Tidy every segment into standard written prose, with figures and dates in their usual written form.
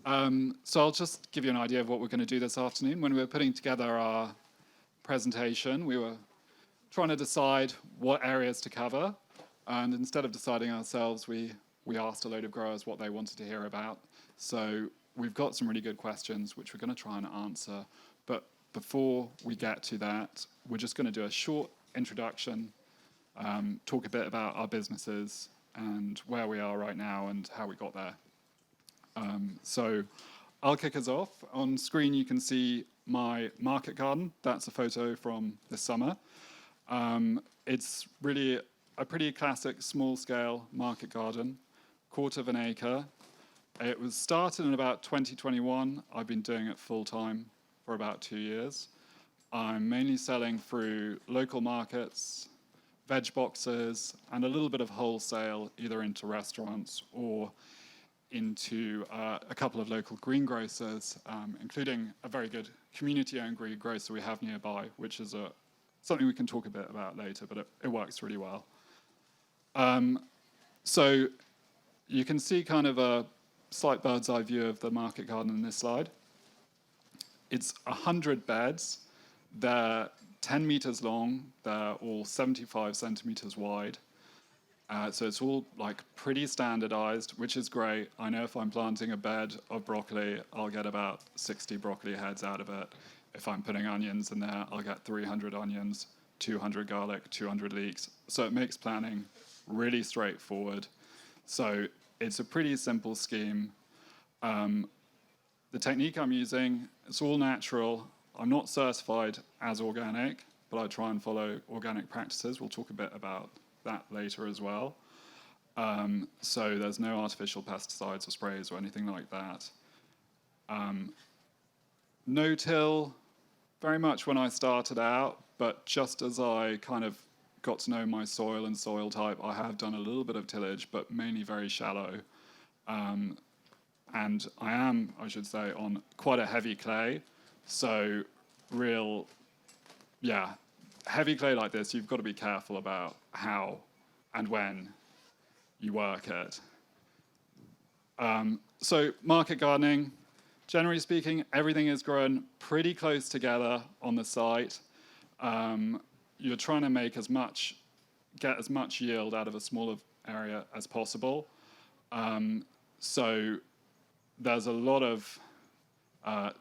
So I'll just give you an idea of what we're going to do this afternoon. When we were putting together our presentation, we were trying to decide what areas to cover. And instead of deciding ourselves, we asked a load of growers what they wanted to hear about. So we've got some really good questions, which we're going to try and answer. But before we get to that, we're just going to do a short introduction, talk a bit about our businesses and where we are right now and how we got there. So I'll kick us off. On screen, you can see my market garden. That's a photo from this summer. It's really a pretty classic small-scale market garden, 1/4 of an acre. It was started in about 2021. I've been doing it full-time for about 2 years. I'm mainly selling through local markets, veg boxes, and a little bit of wholesale, either into restaurants or into a couple of local greengrocers, including a very good community-owned greengrocer we have nearby, which is something we can talk a bit about later, but it works really well. So you can see kind of a slight bird's eye view of the market garden in this slide. It's 100 beds. They're 10 meters long. They're all 75 centimeters wide. So it's all like pretty standardized, which is great. I know if I'm planting a bed of broccoli, I'll get about 60 broccoli heads out of it. If I'm putting onions in there, I'll get 300 onions, 200 garlic, 200 leeks. So it makes planning really straightforward. So it's a pretty simple scheme. The technique I'm using, it's all natural. I'm not certified as organic, but I try and follow organic practices. We'll talk a bit about that later as well. So there's no artificial pesticides or sprays or anything like that. No-till, very much when I started out, but just as I kind of got to know my soil and soil type, I have done a little bit of tillage, but mainly very shallow. And I am, I should say, on quite a heavy clay. So heavy clay like this, you've got to be careful about how and when you work it. So market gardening, generally speaking, everything is grown pretty close together on the site. You're trying to make get as much yield out of a smaller area as possible. So there's a lot of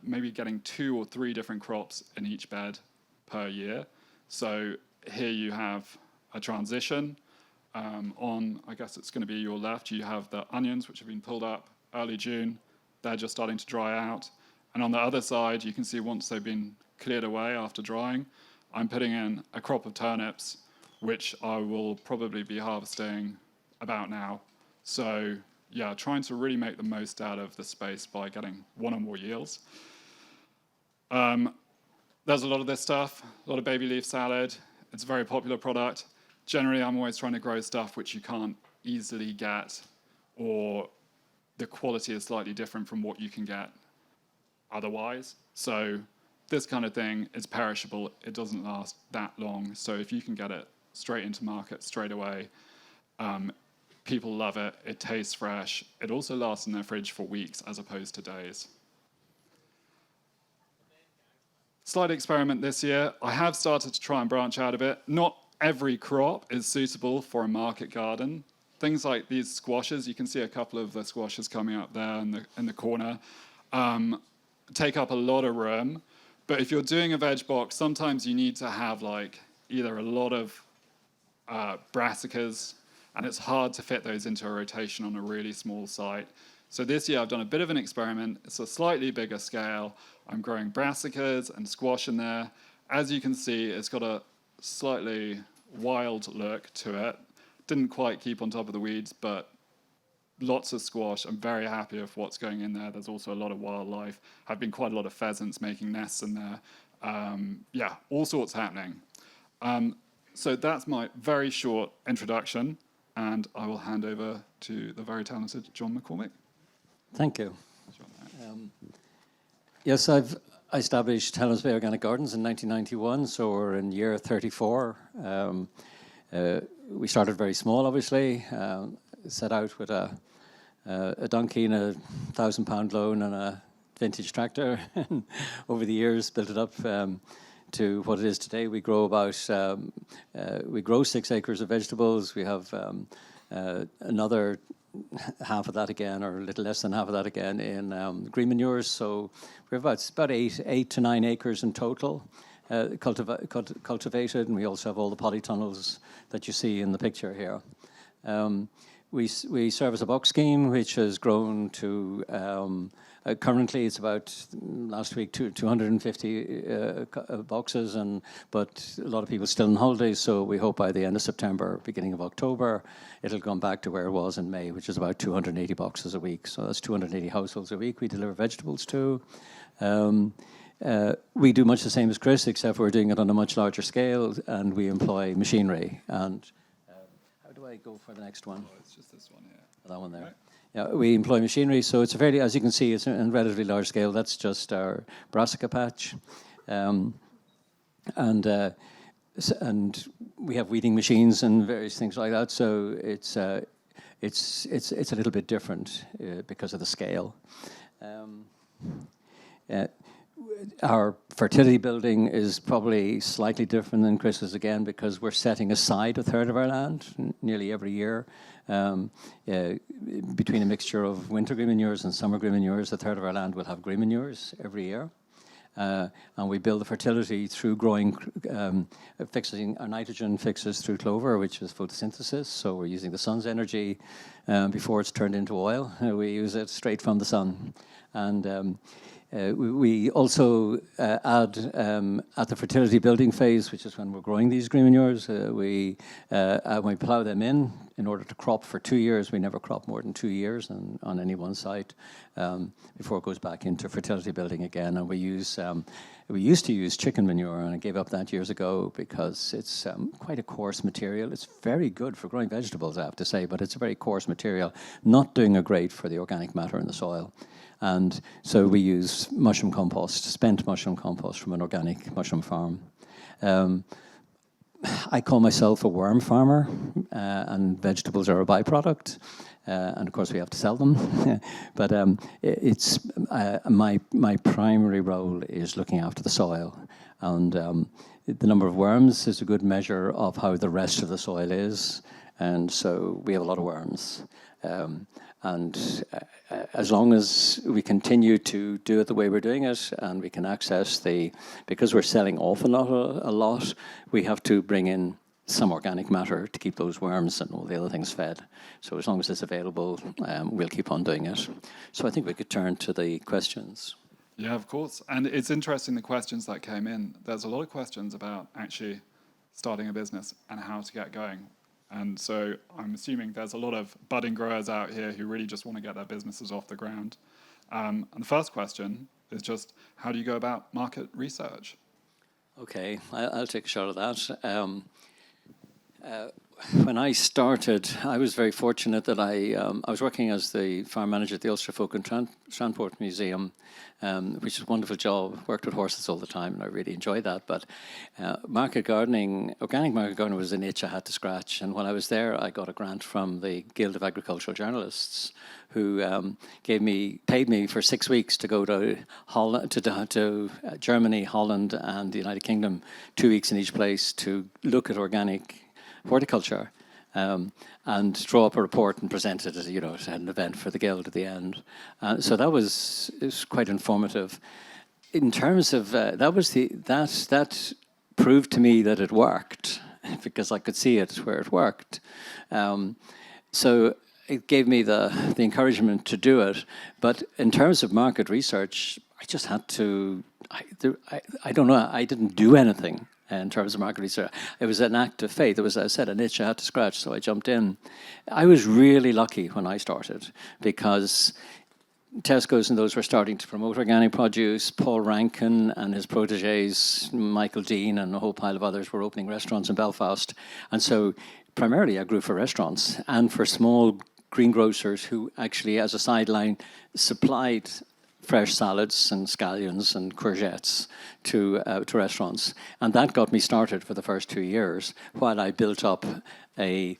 maybe getting 2 or 3 different crops in each bed per year. So here you have a transition. I guess it's going to be your left, you have the onions, which have been pulled up early June. They're just starting to dry out. And on the other side, you can see once they've been cleared away after drying, I'm putting in a crop of turnips, which I will probably be harvesting about now. So yeah, trying to really make the most out of the space by getting 1 or more yields. There's a lot of this stuff, a lot of baby leaf salad. It's a very popular product. Generally, I'm always trying to grow stuff which you can't easily get, or the quality is slightly different from what you can get otherwise. So this kind of thing is perishable. It doesn't last that long. So if you can get it straight into market straight away, people love it. It tastes fresh. It also lasts in their fridge for weeks as opposed to days. Slight experiment this year. I have started to try and branch out a bit. Not every crop is suitable for a market garden. Things like these squashes, you can see a couple of the squashes coming up there in the corner, take up a lot of room. But if you're doing a veg box, sometimes you need to have like either a lot of brassicas, and it's hard to fit those into a rotation on a really small site. So this year I've done a bit of an experiment. It's a slightly bigger scale. I'm growing brassicas and squash in there. As you can see, it's got a slightly wild look to it. Didn't quite keep on top of the weeds, but lots of squash. I'm very happy with what's going in there. There's also a lot of wildlife. Have been quite a lot of pheasants making nests in there. Yeah, all sorts happening. So that's my very short introduction, and I will hand over to the very talented John McCormick. Thank you. Yes, I established Helen's Bay Organic Gardens in 1991, so we're in year 34. We started very small, obviously, set out with a a donkey and a £1,000 loan and a vintage tractor. Over the years, built it up to what it is today. We grow we grow 6 acres of vegetables. We have another half of that again, or a little less than half of that again, in green manures. So we have about 8 to 9 acres in total cultivated, and we also have all the polytunnels that you see in the picture here. We service a box scheme which has grown to currently it's about last week 250 boxes, but a lot of people still on holidays, so we hope by the end of September, beginning of October, it'll come back to where it was in May, which is about 280 boxes a week. So that's 280 households a week we deliver vegetables to. We do much the same as Chris, except we're doing it on a much larger scale, and we employ machinery. And how do I go for the next one? Oh, it's just this one here. That one there. Right. Yeah, we employ machinery, so it's a fairly, as you can see, it's a relatively large scale. That's just our Brassica patch, and we have weeding machines and various things like that. So it's a little bit different because of the scale. Our fertility building is probably slightly different than Chris's again, because we're setting aside a third of our land nearly every year. Between a mixture of winter green manures and summer green manures, a third of our land will have green manures every year. And we build the fertility through growing, fixing our nitrogen fixes through clover, which is photosynthesis. So we're using the sun's energy before it's turned into oil. We use it straight from the sun. And we also add at the fertility building phase, which is when we're growing these green manures, we plough them in order to crop for 2 years. We never crop more than 2 years on any one site before it goes back into fertility building again. And we used to use chicken manure, and I gave up that years ago because it's quite a coarse material. It's very good for growing vegetables, I have to say, but it's a very coarse material, not doing a great for the organic matter in the soil. And so we use mushroom compost, spent mushroom compost from an organic mushroom farm. I call myself a worm farmer, and vegetables are a byproduct. And of course we have to sell them. But it's my primary role is looking after the soil. And the number of worms is a good measure of how the rest of the soil is. And so we have a lot of worms. And as long as we continue to do it the way we're doing it, and we can access because we're selling off a lot, we have to bring in some organic matter to keep those worms and all the other things fed. So as long as it's available, we'll keep on doing it. So I think we could turn to the questions. Yeah, of course. And it's interesting, the questions that came in. There's a lot of questions about actually starting a business and how to get going. And so I'm assuming there's a lot of budding growers out here who really just want to get their businesses off the ground. And the first question is just, how do you go about market research? Okay, I'll take a shot at that. When I started, I was very fortunate that I was working as the farm manager at the Ulster Folk and Transport Museum, which is a wonderful job. Worked with horses all the time, and I really enjoyed that. But market gardening, organic market gardening, was an itch I had to scratch. And when I was there, I got a grant from the Guild of Agricultural Journalists, who paid me for 6 weeks to go to Holland, to Germany, Holland, and the United Kingdom, 2 weeks in each place, to look at organic horticulture, and draw up a report and present it as at an event for the Guild at the end. So it was quite informative. In terms of that proved to me that it worked, because I could see it where it worked. So it gave me the encouragement to do it. But in terms of market research, I just had to. I don't know. I didn't do anything in terms of market research. It was an act of faith. It was, as I said, an itch I had to scratch, so I jumped in. I was really lucky when I started, because Tesco's and those were starting to promote organic produce. Paul Rankin and his protégés, Michael Dean and a whole pile of others, were opening restaurants in Belfast. And so primarily I grew for restaurants and for small greengrocers who actually, as a sideline, supplied fresh salads and scallions and courgettes to restaurants. And that got me started for the first 2 years while I built up a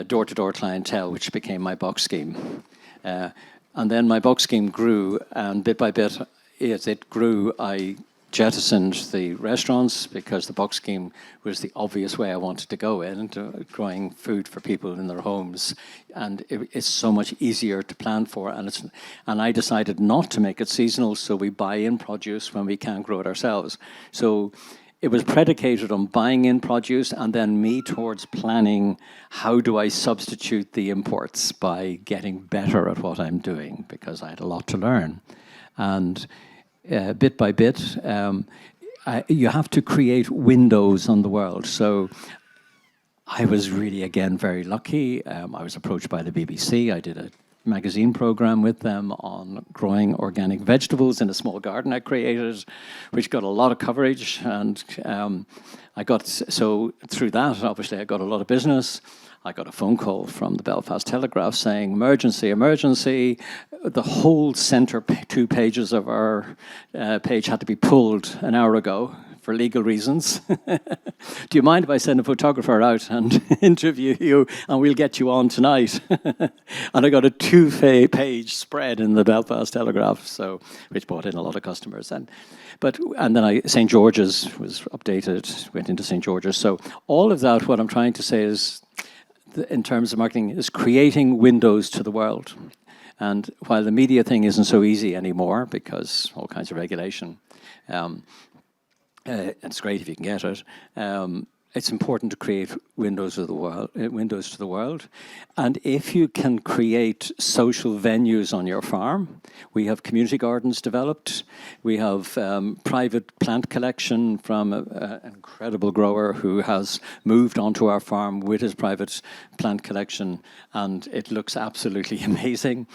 door-to-door clientele, which became my box scheme. And then my box scheme grew, and bit by bit, as it grew, I jettisoned the restaurants because the box scheme was the obvious way I wanted to go into growing food for people in their homes, and it's so much easier to plan for. And I decided not to make it seasonal, so we buy in produce when we can't grow it ourselves. So it was predicated on buying in produce and then me towards planning how do I substitute the imports by getting better at what I'm doing, because I had a lot to learn. And bit by bit, you have to create windows on the world. So I was really, again, very lucky. I was approached by the BBC. I did a magazine program with them on growing organic vegetables in a small garden I created, which got a lot of coverage. And so through that, obviously, I got a lot of business. I got a phone call from the Belfast Telegraph saying, emergency, emergency. The whole centre 2 pages of our page had to be pulled an hour ago for legal reasons. Do you mind if I send a photographer out and interview you, and we'll get you on tonight? And I got a 2-page spread in the Belfast Telegraph, so which brought in a lot of customers. And then St. George's was updated, went into St. George's. So all of that, what I'm trying to say is, in terms of marketing, is creating windows to the world. And while the media thing isn't so easy anymore because all kinds of regulation, it's great if you can get it. It's important to create windows to the world. And if you can create social venues on your farm, we have community gardens developed. We have private plant collection from an incredible grower who has moved onto our farm with his private plant collection, and it looks absolutely amazing.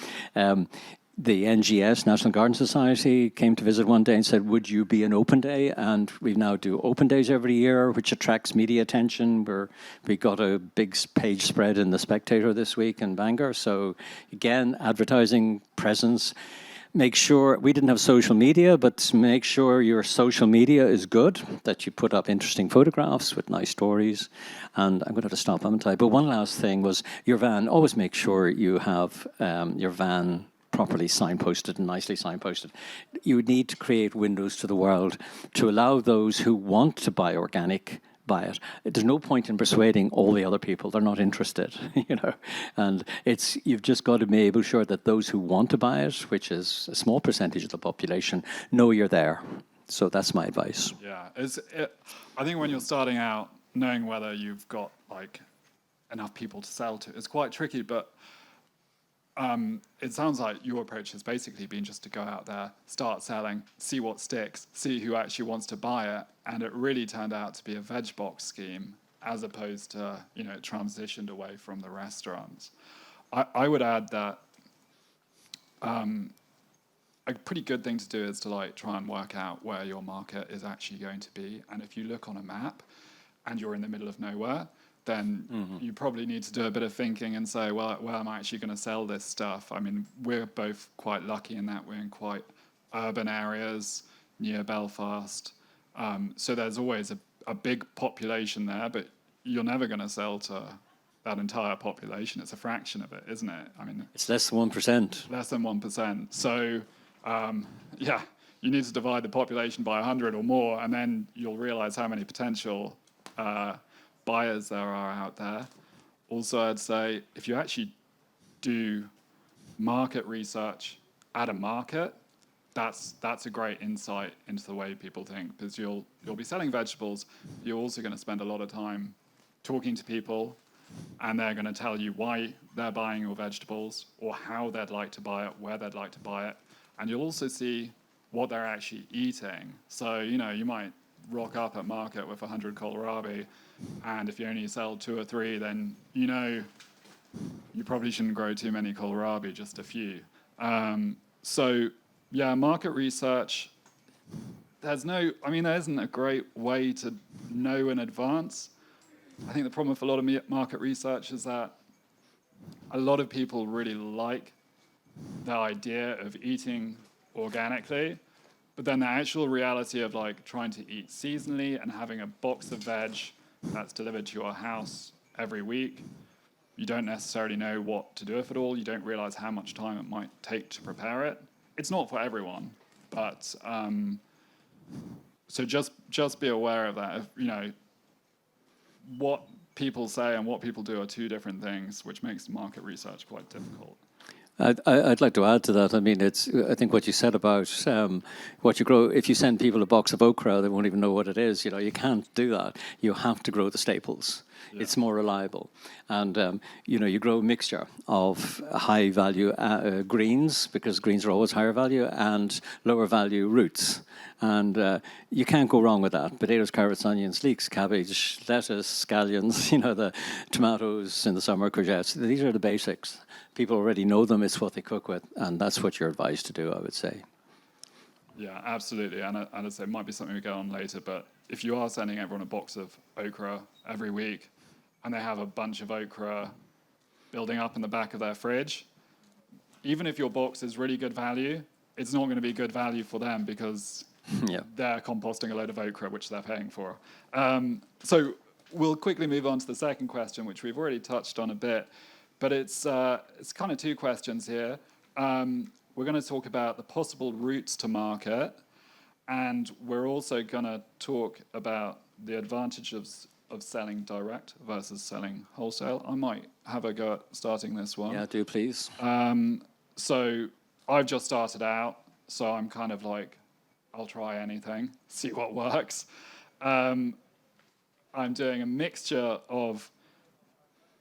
The NGS, National Garden Society, came to visit one day and said, would you be an open day? And we now do open days every year, which attracts media attention. We got a big page spread in The Spectator this week in Bangor. So again, advertising presence. Make sure, we didn't have social media, but make sure your social media is good, that you put up interesting photographs with nice stories. And I'm going to have to stop, haven't I? But one last thing was your van. Always make sure you have your van properly signposted and nicely signposted. You need to create windows to the world to allow those who want to buy organic buy it. There's no point in persuading all the other people; they're not interested, you know. And you've just got to be able to sure that those who want to buy it, which is a small percentage of the population, know you're there. So that's my advice. Yeah, I think when you're starting out, knowing whether you've got like enough people to sell to is quite tricky, but it sounds like your approach has basically been just to go out there, start selling, see what sticks, see who actually wants to buy it, and it really turned out to be a veg box scheme as opposed to, it transitioned away from the restaurants. I would add that a pretty good thing to do is to try and work out where your market is actually going to be, and if you look on a map and you're in the middle of nowhere, then you probably need to do a bit of thinking and say, well, where am I actually going to sell this stuff? I mean, we're both quite lucky in that we're in quite urban areas near Belfast. So there's always a big population there, but you're never going to sell to that entire population. It's a fraction of it, isn't it? I mean, it's less than 1%. Less than 1%. So, you need to divide the population by 100 or more, and then you'll realize how many potential buyers there are out there. Also, I'd say if you actually do market research at a market, that's a great insight into the way people think, because you'll be selling vegetables. You're also going to spend a lot of time talking to people, and they're going to tell you why they're buying your vegetables or how they'd like to buy it, where they'd like to buy it, and you'll also see what they're actually eating. So you might rock up at market with 100 kohlrabi, and if you only sell 2 or 3, then you probably shouldn't grow too many kohlrabi, just a few. Market research. There isn't a great way to know in advance. I think the problem with a lot of market research is that a lot of people really like the idea of eating organically, but then the actual reality of trying to eat seasonally and having a box of veg that's delivered to your house every week, You don't necessarily know what to do with it all. You don't realize how much time it might take to prepare it. It's not for everyone, but so just be aware of that. What people say and what people do are two different things, which makes market research quite difficult. I'd like to add to that. I mean, I think what you said about what you grow. If you send people a box of okra, they won't even know what it is. You can't do that. You have to grow the staples. Yeah. It's more reliable, and you grow a mixture of high value greens, because greens are always higher value, and lower value roots. And you can't go wrong with that. Potatoes, carrots, onions, leeks, cabbage, lettuce, scallions, the tomatoes in the summer, courgettes. These are the basics. People already know them. It's what they cook with, and that's what you're advised to do, I would say. Yeah, absolutely. And I'd say it might be something we go on later, but if you are sending everyone a box of okra every week, and they have a bunch of okra building up in the back of their fridge, even if your box is really good value, it's not going to be good value for them, because they're composting a load of okra, which they're paying for. So we'll quickly move on to the second question, which we've already touched on a bit, but it's kind of two questions here. We're going to talk about the possible routes to market, and we're also going to talk about the advantages of selling direct versus selling wholesale. I might have a go at starting this one. Yeah, do please. So I've just started out, so I'm kind of like, I'll try anything, see what works. I'm doing a mixture of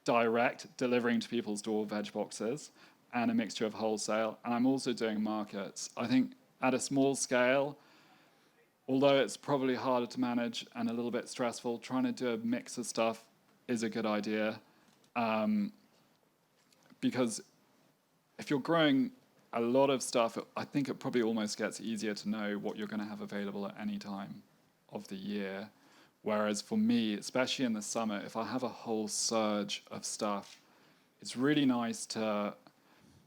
direct, delivering to people's door veg boxes, and a mixture of wholesale. And I'm also doing markets. I think at a small scale, although it's probably harder to manage and a little bit stressful, trying to do a mix of stuff is a good idea. Because if you're growing a lot of stuff, I think it probably almost gets easier to know what you're going to have available at any time of the year. Whereas for me, especially in the summer, if I have a whole surge of stuff, it's really nice to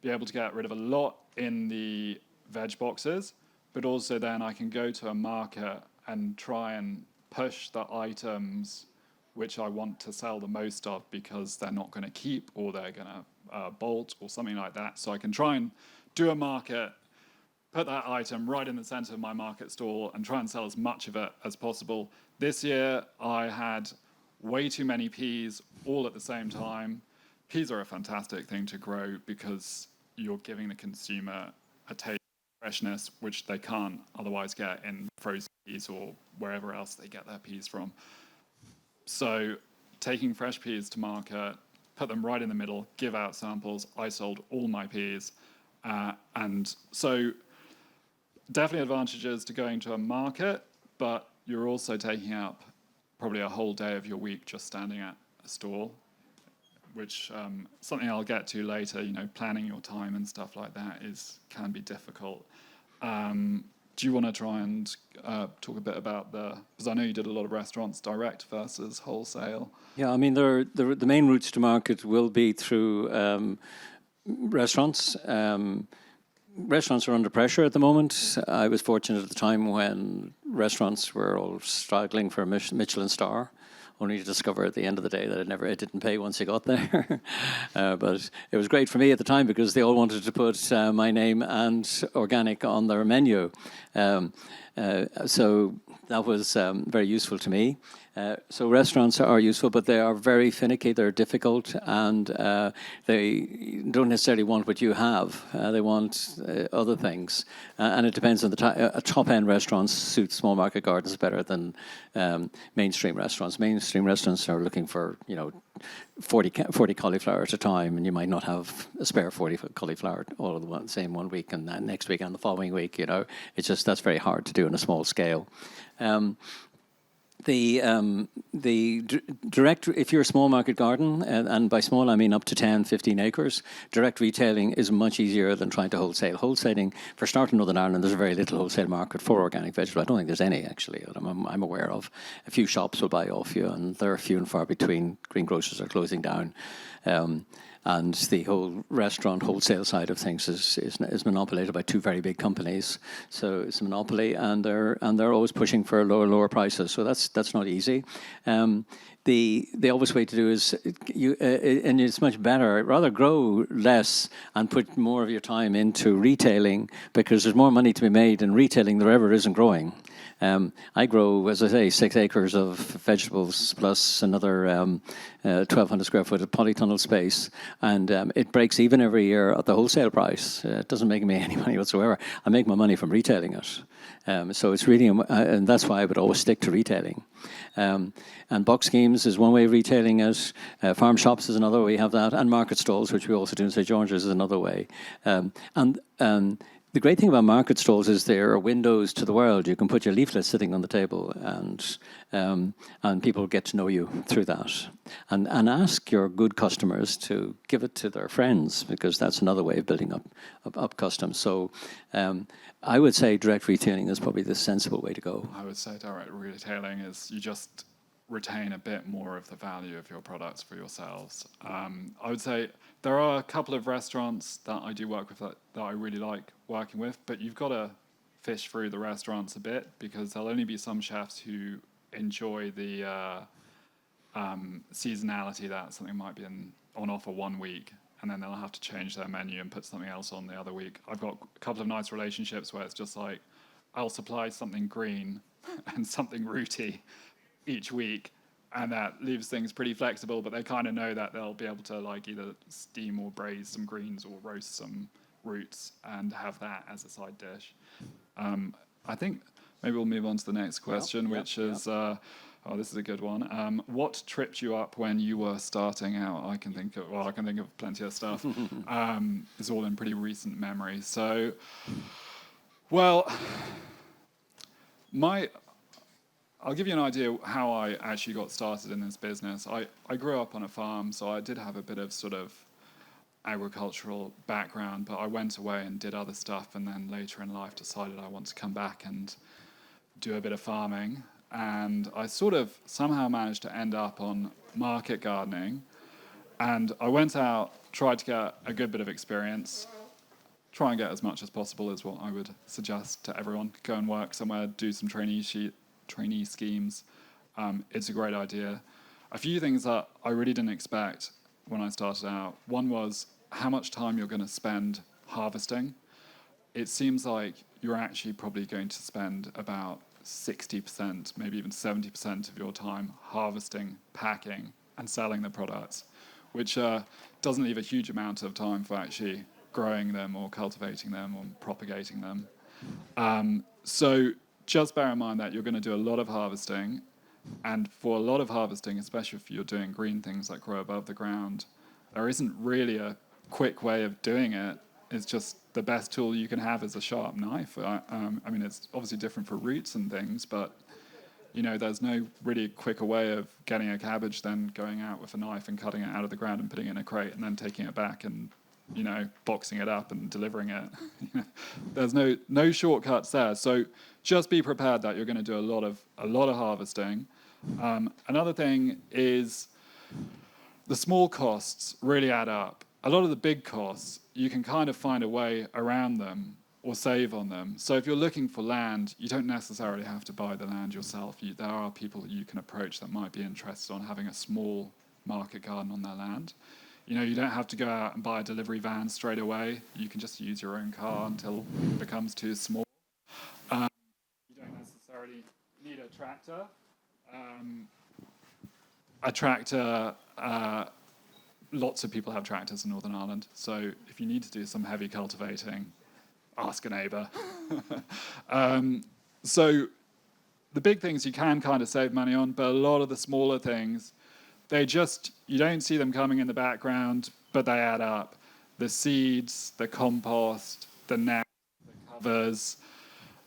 be able to get rid of a lot in the veg boxes, but also then I can go to a market and try and push the items which I want to sell the most of, because they're not going to keep, or they're going to bolt or something like that. So I can try and do a market, put that item right in the center of my market stall, and try and sell as much of it as possible. This year, I had way too many peas all at the same time. Peas are a fantastic thing to grow because you're giving the consumer a taste of freshness, which they can't otherwise get in frozen peas or wherever else they get their peas from. So taking fresh peas to market, put them right in the middle, give out samples. I sold all my peas. And so definitely advantages to going to a market, but you're also taking up probably a whole day of your week just standing at a stall, which something I'll get to later. Planning your time and stuff like that can be difficult. Do you want to try and talk a bit about because I know you did a lot of restaurants direct versus wholesale. Yeah, I mean, the main routes to market will be through restaurants. Restaurants are under pressure at the moment. I was fortunate at the time when restaurants were all struggling for a Michelin star, only to discover at the end of the day that it didn't pay once you got there. But it was great for me at the time because they all wanted to put my name and organic on their menu. So that was very useful to me. So restaurants are useful, but they are very finicky, they're difficult, and they don't necessarily want what you have. They want other things. And it depends on the top-end restaurants suit small market gardens better than mainstream restaurants. Mainstream restaurants are looking for, 40 cauliflower at a time, and you might not have a spare 40 cauliflower all of the same one week, and then next week and the following week, It's just, that's very hard to do on a small scale. The direct, if you're a small market garden, and by small I mean up to 10, 15 acres, direct retailing is much easier than trying to wholesale. Wholesaling, for starting Northern Ireland, there's a very little wholesale market for organic vegetables. I don't think there's any, actually, that I'm aware of. A few shops will buy off you, and they're few and far between. Greengrocers are closing down. And the whole restaurant wholesale side of things is monopolized by two very big companies. So it's a monopoly, and they're always pushing for lower prices. So that's not easy. the obvious way to do is and it's much better. Rather grow less and put more of your time into retailing, because there's more money to be made in retailing than there ever is in growing. I grow, as I say, 6 acres of vegetables plus another 1,200 square foot of polytunnel space, and it breaks even every year at the wholesale price. It doesn't make me any money whatsoever. I make my money from retailing it. So it's really, and that's why I would always stick to retailing. And box schemes is one way of retailing it. Farm shops is another way we have that, and market stalls, which we also do in St. George's, is another way. The great thing about market stalls is there are windows to the world. You can put your leaflet sitting on the table, and people get to know you through that. And ask your good customers to give it to their friends, because that's another way of building up custom. So I would say direct retailing is probably the sensible way to go. I would say direct retailing is you just retain a bit more of the value of your products for yourselves. I would say there are a couple of restaurants that I do work with that I really like working with, but you've got to fish through the restaurants a bit, because there'll only be some chefs who enjoy the seasonality, that something might be on offer one week and then they'll have to change their menu and put something else on the other week. I've got a couple of nice relationships where it's just like, I'll supply something green and something rooty each week, and that leaves things pretty flexible, but they kind of know that they'll be able to like either steam or braise some greens or roast some roots and have that as a side dish. I think maybe we'll move on to the next question, which is, this is a good one. What tripped you up when you were starting out? I can think of plenty of stuff. It's all in pretty recent memory. So, well, I'll give you an idea how I actually got started in this business. I grew up on a farm, so I did have a bit of sort of agricultural background, but I went away and did other stuff, and then later in life decided I want to come back and do a bit of farming. And I sort of somehow managed to end up on market gardening, and I went out, tried to get a good bit of experience, try and get as much as possible is what I would suggest to everyone. Go and work somewhere, do some trainee schemes. It's a great idea. A few things that I really didn't expect when I started out. One was how much time you're going to spend harvesting. It seems like you're actually probably going to spend about 60%, maybe even 70% of your time harvesting, packing, and selling the products, which doesn't leave a huge amount of time for actually growing them or cultivating them or propagating them. So just bear in mind that you're going to do a lot of harvesting, and for a lot of harvesting, especially if you're doing green things like grow above the ground, there isn't really a quick way of doing it. It's just the best tool you can have is a sharp knife. I mean, it's obviously different for roots and things, but there's no really quicker way of getting a cabbage than going out with a knife and cutting it out of the ground and putting it in a crate and then taking it back and boxing it up and delivering it. There's no shortcuts there. So just be prepared that you're going to do a lot of harvesting. Another thing is the small costs really add up. A lot of the big costs, you can kind of find a way around them or save on them. So if you're looking for land, you don't necessarily have to buy the land yourself. There are people that you can approach that might be interested on having a small market garden on their land. You don't have to go out and buy a delivery van straight away. You can just use your own car until it becomes too small. You don't necessarily need a tractor. Lots of people have tractors in Northern Ireland. So if you need to do some heavy cultivating, ask a neighbour. So the big things you can kind of save money on, but a lot of the smaller things, you don't see them coming in the background, but they add up. The seeds, the compost, the net, the covers,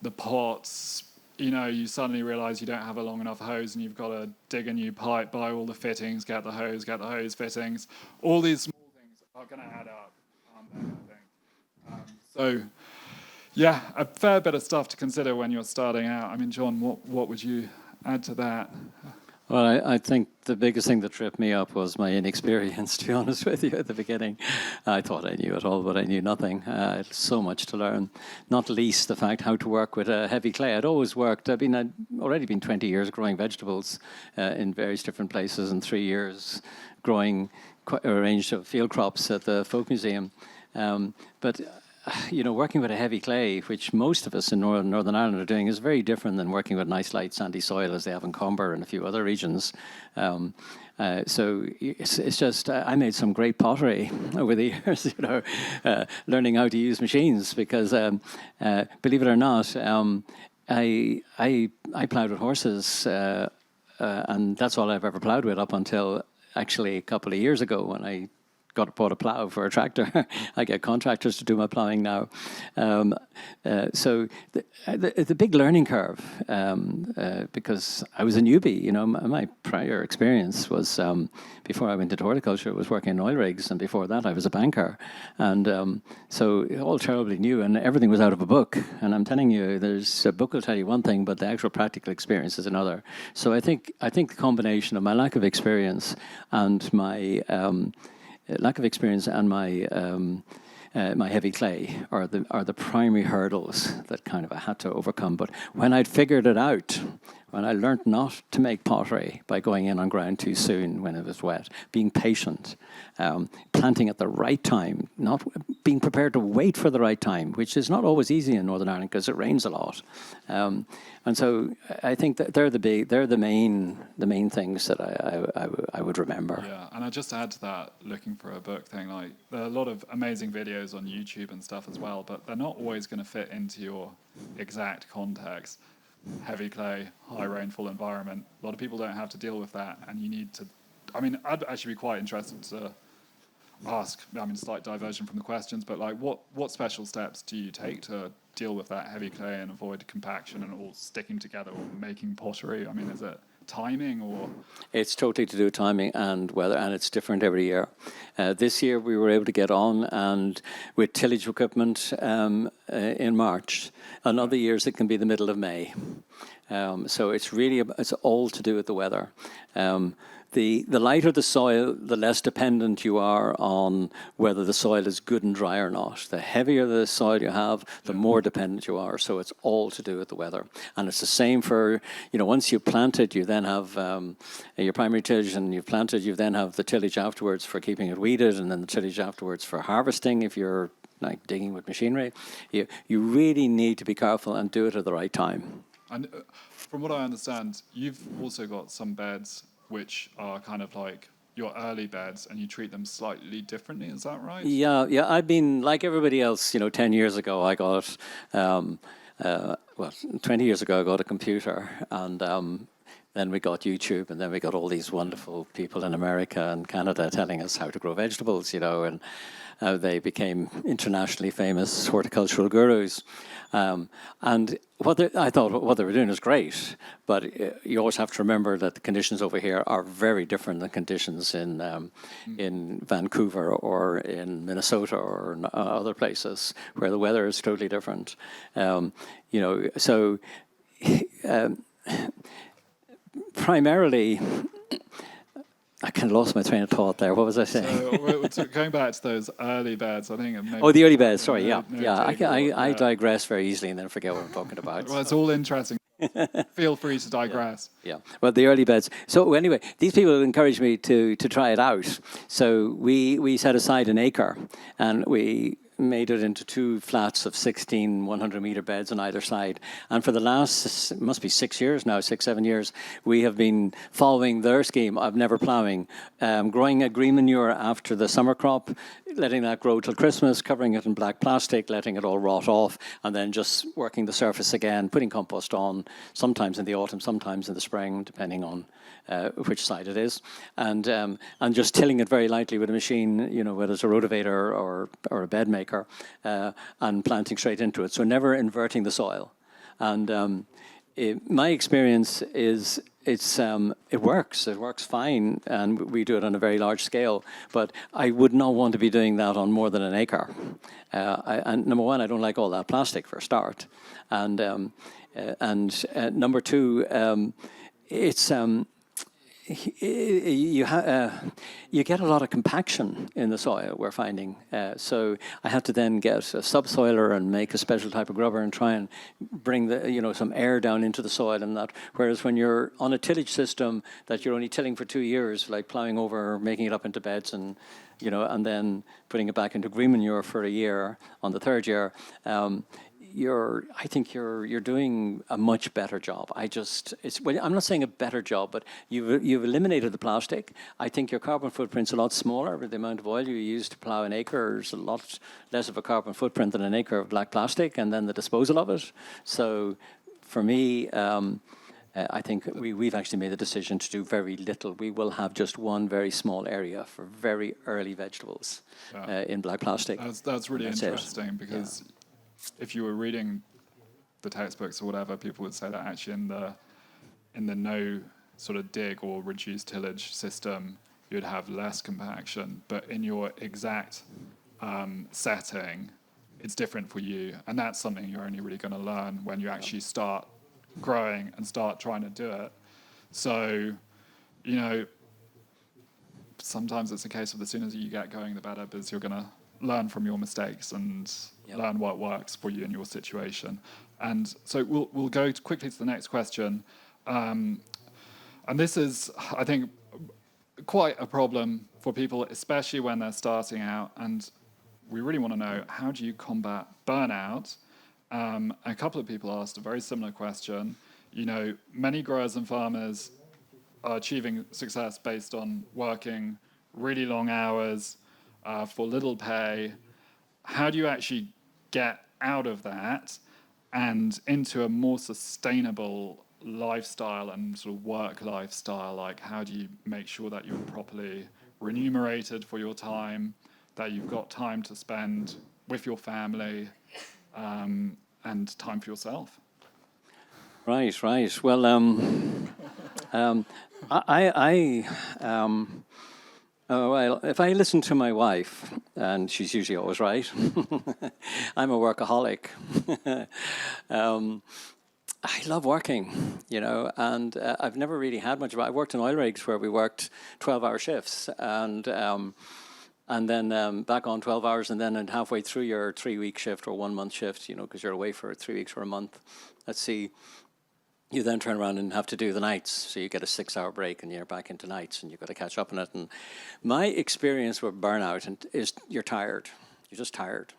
the pots. You suddenly realise you don't have a long enough hose and you've got to dig a new pipe, buy all the fittings, get the hose fittings. All these small things are going to add up, I think. So, yeah, a fair bit of stuff to consider when you're starting out. I mean, John, what would you add to that? Well, I think the biggest thing that tripped me up was my inexperience, to be honest with you, at the beginning. I thought I knew it all, but I knew nothing. I had so much to learn, not least the fact how to work with a heavy clay. I'd always worked, I'd already been 20 years growing vegetables in various different places, and 3 years growing a range of field crops at the Folk Museum. But working with a heavy clay, which most of us in Northern Ireland are doing, is very different than working with nice, light, sandy soil as they have in Comber and a few other regions. So it's just, I made some great pottery over the years, learning how to use machines because, believe it or not, I plowed with horses, and that's all I've ever plowed with up until actually a couple of years ago when I bought a plow for a tractor. I get contractors to do my plowing now. So the big learning curve, because I was a newbie, my prior experience was, before I went into horticulture, was working in oil rigs, and before that I was a banker. And so all terribly new, and everything was out of a book. And I'm telling you, a book will tell you one thing, but the actual practical experience is another. So I think the combination of my lack of experience and my my heavy clay are the primary hurdles that kind of I had to overcome. But when I'd figured it out, when I learned not to make pottery by going in on ground too soon when it was wet, being patient, planting at the right time, not being prepared to wait for the right time, which is not always easy in Northern Ireland because it rains a lot. And so I think that they're the main things that I would remember. Yeah, and I just add to that, looking for a book thing, like there are a lot of amazing videos on YouTube and stuff as well, but they're not always going to fit into your exact context. Heavy clay, high rainfall environment. A lot of people don't have to deal with that, and you need to. I mean, I'd actually be quite interested to ask. I mean, slight diversion from the questions, but like, what special steps do you take to deal with that heavy clay and avoid compaction and all sticking together or making pottery? I mean, is it timing or? It's totally to do with timing and weather, and it's different every year. This year we were able to get on and with tillage equipment in March. And other years it can be the middle of May. So it's all to do with the weather. The lighter the soil, the less dependent you are on whether the soil is good and dry or not. The heavier the soil you have, the more dependent you are. So it's all to do with the weather. And it's the same for, once you've planted, you then have your primary tillage, and you've planted, you then have the tillage afterwards for keeping it weeded, and then the tillage afterwards for harvesting if you're like digging with machinery. You really need to be careful and do it at the right time. And from what I understand, you've also got some beds which are kind of like your early beds, and you treat them slightly differently. Is that right? Yeah. I've been like everybody else. 10 years ago, I got 20 years ago, I got a computer, and then we got YouTube, and then we got all these wonderful people in America and Canada telling us how to grow vegetables, and they became internationally famous horticultural gurus. And I thought what they were doing is great, but you always have to remember that the conditions over here are very different than conditions in Vancouver or in Minnesota or other places where the weather is totally different. So primarily, I kind of lost my train of thought there. What was I saying? So going back to those early beds, I think. The early beds. Sorry, yeah. I digress very easily and then forget what I'm talking about. Well, it's all interesting. Feel free to digress. Yeah. Well, the early beds. So anyway, these people encouraged me to try it out. So we set aside an acre, and we made it into 2 flats of 16 100-meter beds on either side. And for the last, it must be 6 years now, 7 years, we have been following their scheme of never ploughing, growing a green manure after the summer crop, letting that grow till Christmas, covering it in black plastic, letting it all rot off, and then just working the surface again, putting compost on, sometimes in the autumn, sometimes in the spring, depending on which side it is, and just tilling it very lightly with a machine, whether it's a rotavator or a bed maker, and planting straight into it. So never inverting the soil. And my experience is it works. It works fine, and we do it on a very large scale. But I would not want to be doing that on more than an acre. And number one, I don't like all that plastic for a start, and number two, it's you get a lot of compaction in the soil, we're finding. So I have to then get a subsoiler and make a special type of grubber and try and bring some air down into the soil and that. Whereas when you're on a tillage system that you're only tilling for 2 years, like plowing over, making it up into beds and then putting it back into green manure for a year on the third year, I think you're doing a much better job. I'm not saying a better job, but you've eliminated the plastic. I think your carbon footprint's a lot smaller, but the amount of oil you use to plow an acre is a lot less of a carbon footprint than an acre of black plastic, and then the disposal of it. So for me, I think we've actually made the decision to do very little. We will have just one very small area for very early vegetables in black plastic. That's really interesting because if you were reading the textbooks or whatever, people would say that actually in the no sort of dig or reduced tillage system, you'd have less compaction. But in your exact setting, it's different for you. And that's something you're only really going to learn when you actually start growing and start trying to do it. So, sometimes it's a case of the sooner you get going, the better, because you're going to learn from your mistakes and learn what works for you in your situation. And so we'll go quickly to the next question. And this is, I think, quite a problem for people, especially when they're starting out. And we really want to know, how do you combat burnout? A couple of people asked a very similar question. Many growers and farmers are achieving success based on working really long hours for little pay. How do you actually get out of that and into a more sustainable lifestyle and sort of work lifestyle? Like, how do you make sure that you're properly remunerated for your time, that you've got time to spend with your family, and time for yourself? Right. Well, well, if I listen to my wife, and she's usually always right, I'm a workaholic. I love working, and I've never really had much of it. I worked in oil rigs where we worked 12-hour shifts, and then back on 12 hours, and then halfway through your 3-week shift or 1-month shift, because you're away for 3 weeks or a month. Let's see. You then turn around and have to do the nights. So you get a 6-hour break and you're back into nights and you've got to catch up on it. And my experience with burnout is you're tired. You're just tired.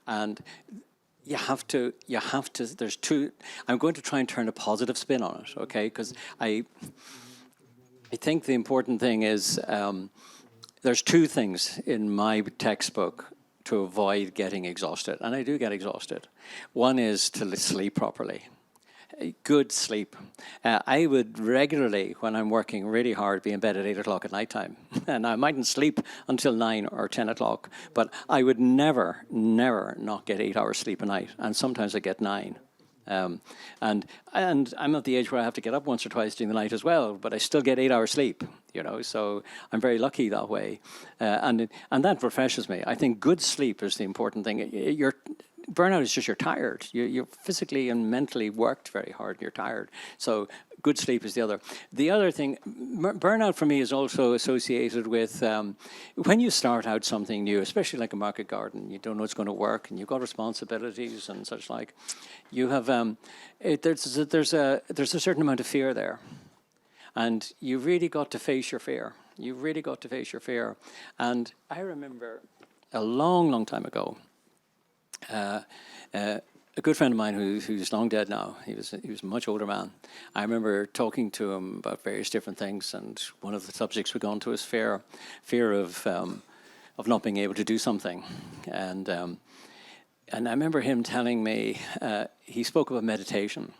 And you have to, I'm going to try and turn a positive spin on it, okay? Because I think the important thing is there's 2 things in my textbook to avoid getting exhausted. And I do get exhausted. One is to sleep properly. Good sleep. I would regularly, when I'm working really hard, be in bed at 8 o'clock at night time. And I mightn't sleep until 9 or 10 o'clock, but I would never not get 8 hours sleep a night. And sometimes I get 9. And I'm at the age where I have to get up once or twice during the night as well, but I still get 8 hours sleep, so I'm very lucky that way. And that refreshes me. I think good sleep is the important thing. Burnout is just you're tired. You're physically and mentally worked very hard. And you're tired. So good sleep is the other. The other thing, burnout for me is also associated with when you start out something new, especially like a market garden. You don't know it's going to work, and you've got responsibilities and such like. You have there's a certain amount of fear there, and you really got to face your fear. And I remember a long time ago. A good friend of mine who's long dead now, he was a much older man. I remember talking to him about various different things, and one of the subjects we got into was fear of not being able to do something. And I remember him telling me, he spoke about meditation.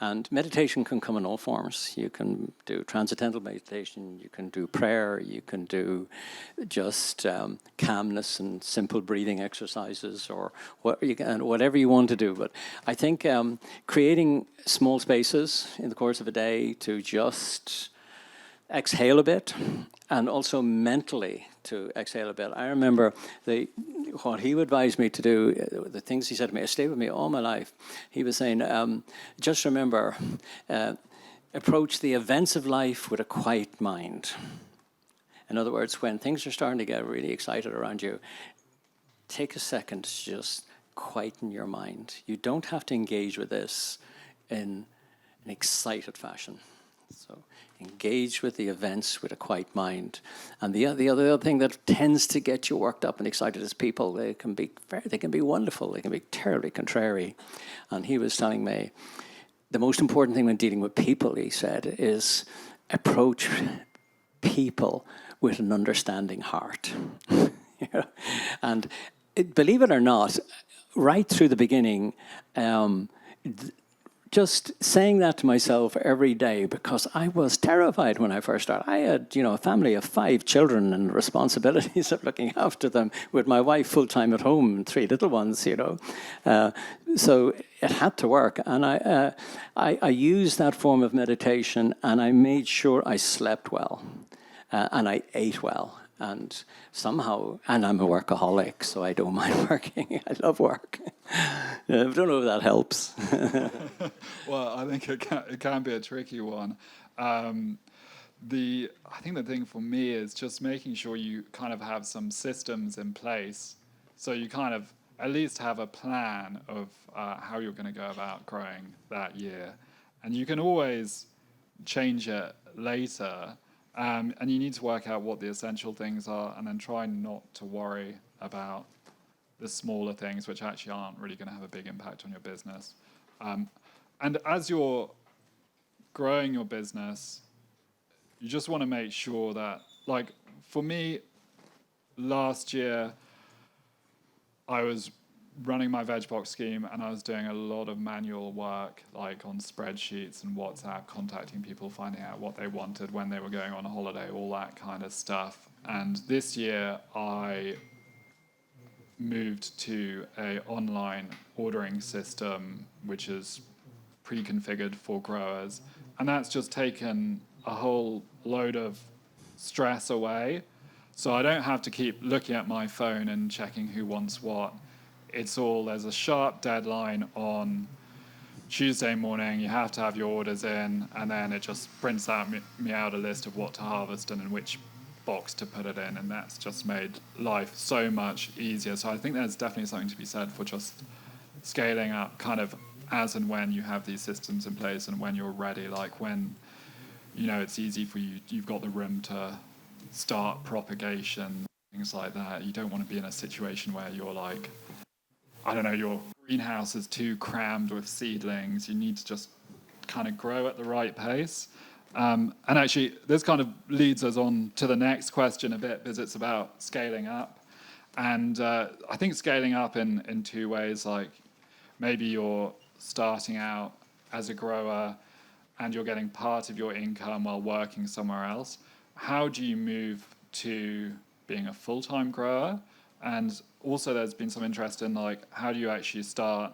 And meditation can come in all forms. You can do transcendental meditation, you can do prayer, you can do just calmness and simple breathing exercises, or whatever you want to do. But I think creating small spaces in the course of a day to just exhale a bit, and also mentally to exhale a bit. I remember what he would advise me to do, the things he said to me, stay with me all my life. He was saying, just remember, approach the events of life with a quiet mind. In other words, when things are starting to get really excited around you, take a second to just quieten your mind. You don't have to engage with this in an excited fashion. So engage with the events with a quiet mind. And the other thing that tends to get you worked up and excited is people. They can be wonderful. They can be terribly contrary. And he was telling me, the most important thing when dealing with people, he said, is approach people with an understanding heart. And believe it or not, right through the beginning, just saying that to myself every day, because I was terrified when I first started. I had, a family of 5 children and responsibilities of looking after them, with my wife full-time at home and 3 little ones, So it had to work. And I used that form of meditation, and I made sure I slept well, and I ate well. And somehow, and I'm a workaholic, so I don't mind working. I love work. I don't know if that helps. Well, I think it can be a tricky one. I think the thing for me is just making sure you kind of have some systems in place, so you kind of at least have a plan of how you're going to go about growing that year. And you can always change it later. And you need to work out what the essential things are, and then try not to worry about the smaller things, which actually aren't really going to have a big impact on your business. And as you're growing your business, you just want to make sure that, like, for me, last year, I was running my veg box scheme, and I was doing a lot of manual work, like on spreadsheets and WhatsApp, contacting people, finding out what they wanted, when they were going on a holiday, all that kind of stuff. And this year I moved to a online ordering system, which is pre-configured for growers. And that's just taken a whole load of stress away. So I don't have to keep looking at my phone and checking who wants what. There's a sharp deadline on Tuesday morning. You have to have your orders in, and then it just prints me out a list of what to harvest and in which box to put it in, and that's just made life so much easier. So I think there's definitely something to be said for just scaling up kind of as and when you have these systems in place, and when you're ready, like when it's easy for you, you've got the room to start propagation, things like that. You don't want to be in a situation where you're like, I don't know, your greenhouse is too crammed with seedlings. You need to just kind of grow at the right pace. And actually, this kind of leads us on to the next question a bit, because it's about scaling up. And I think scaling up in 2 ways, like maybe you're starting out as a grower and you're getting part of your income while working somewhere else. How do you move to being a full-time grower? And also there's been some interest in, like, how do you actually start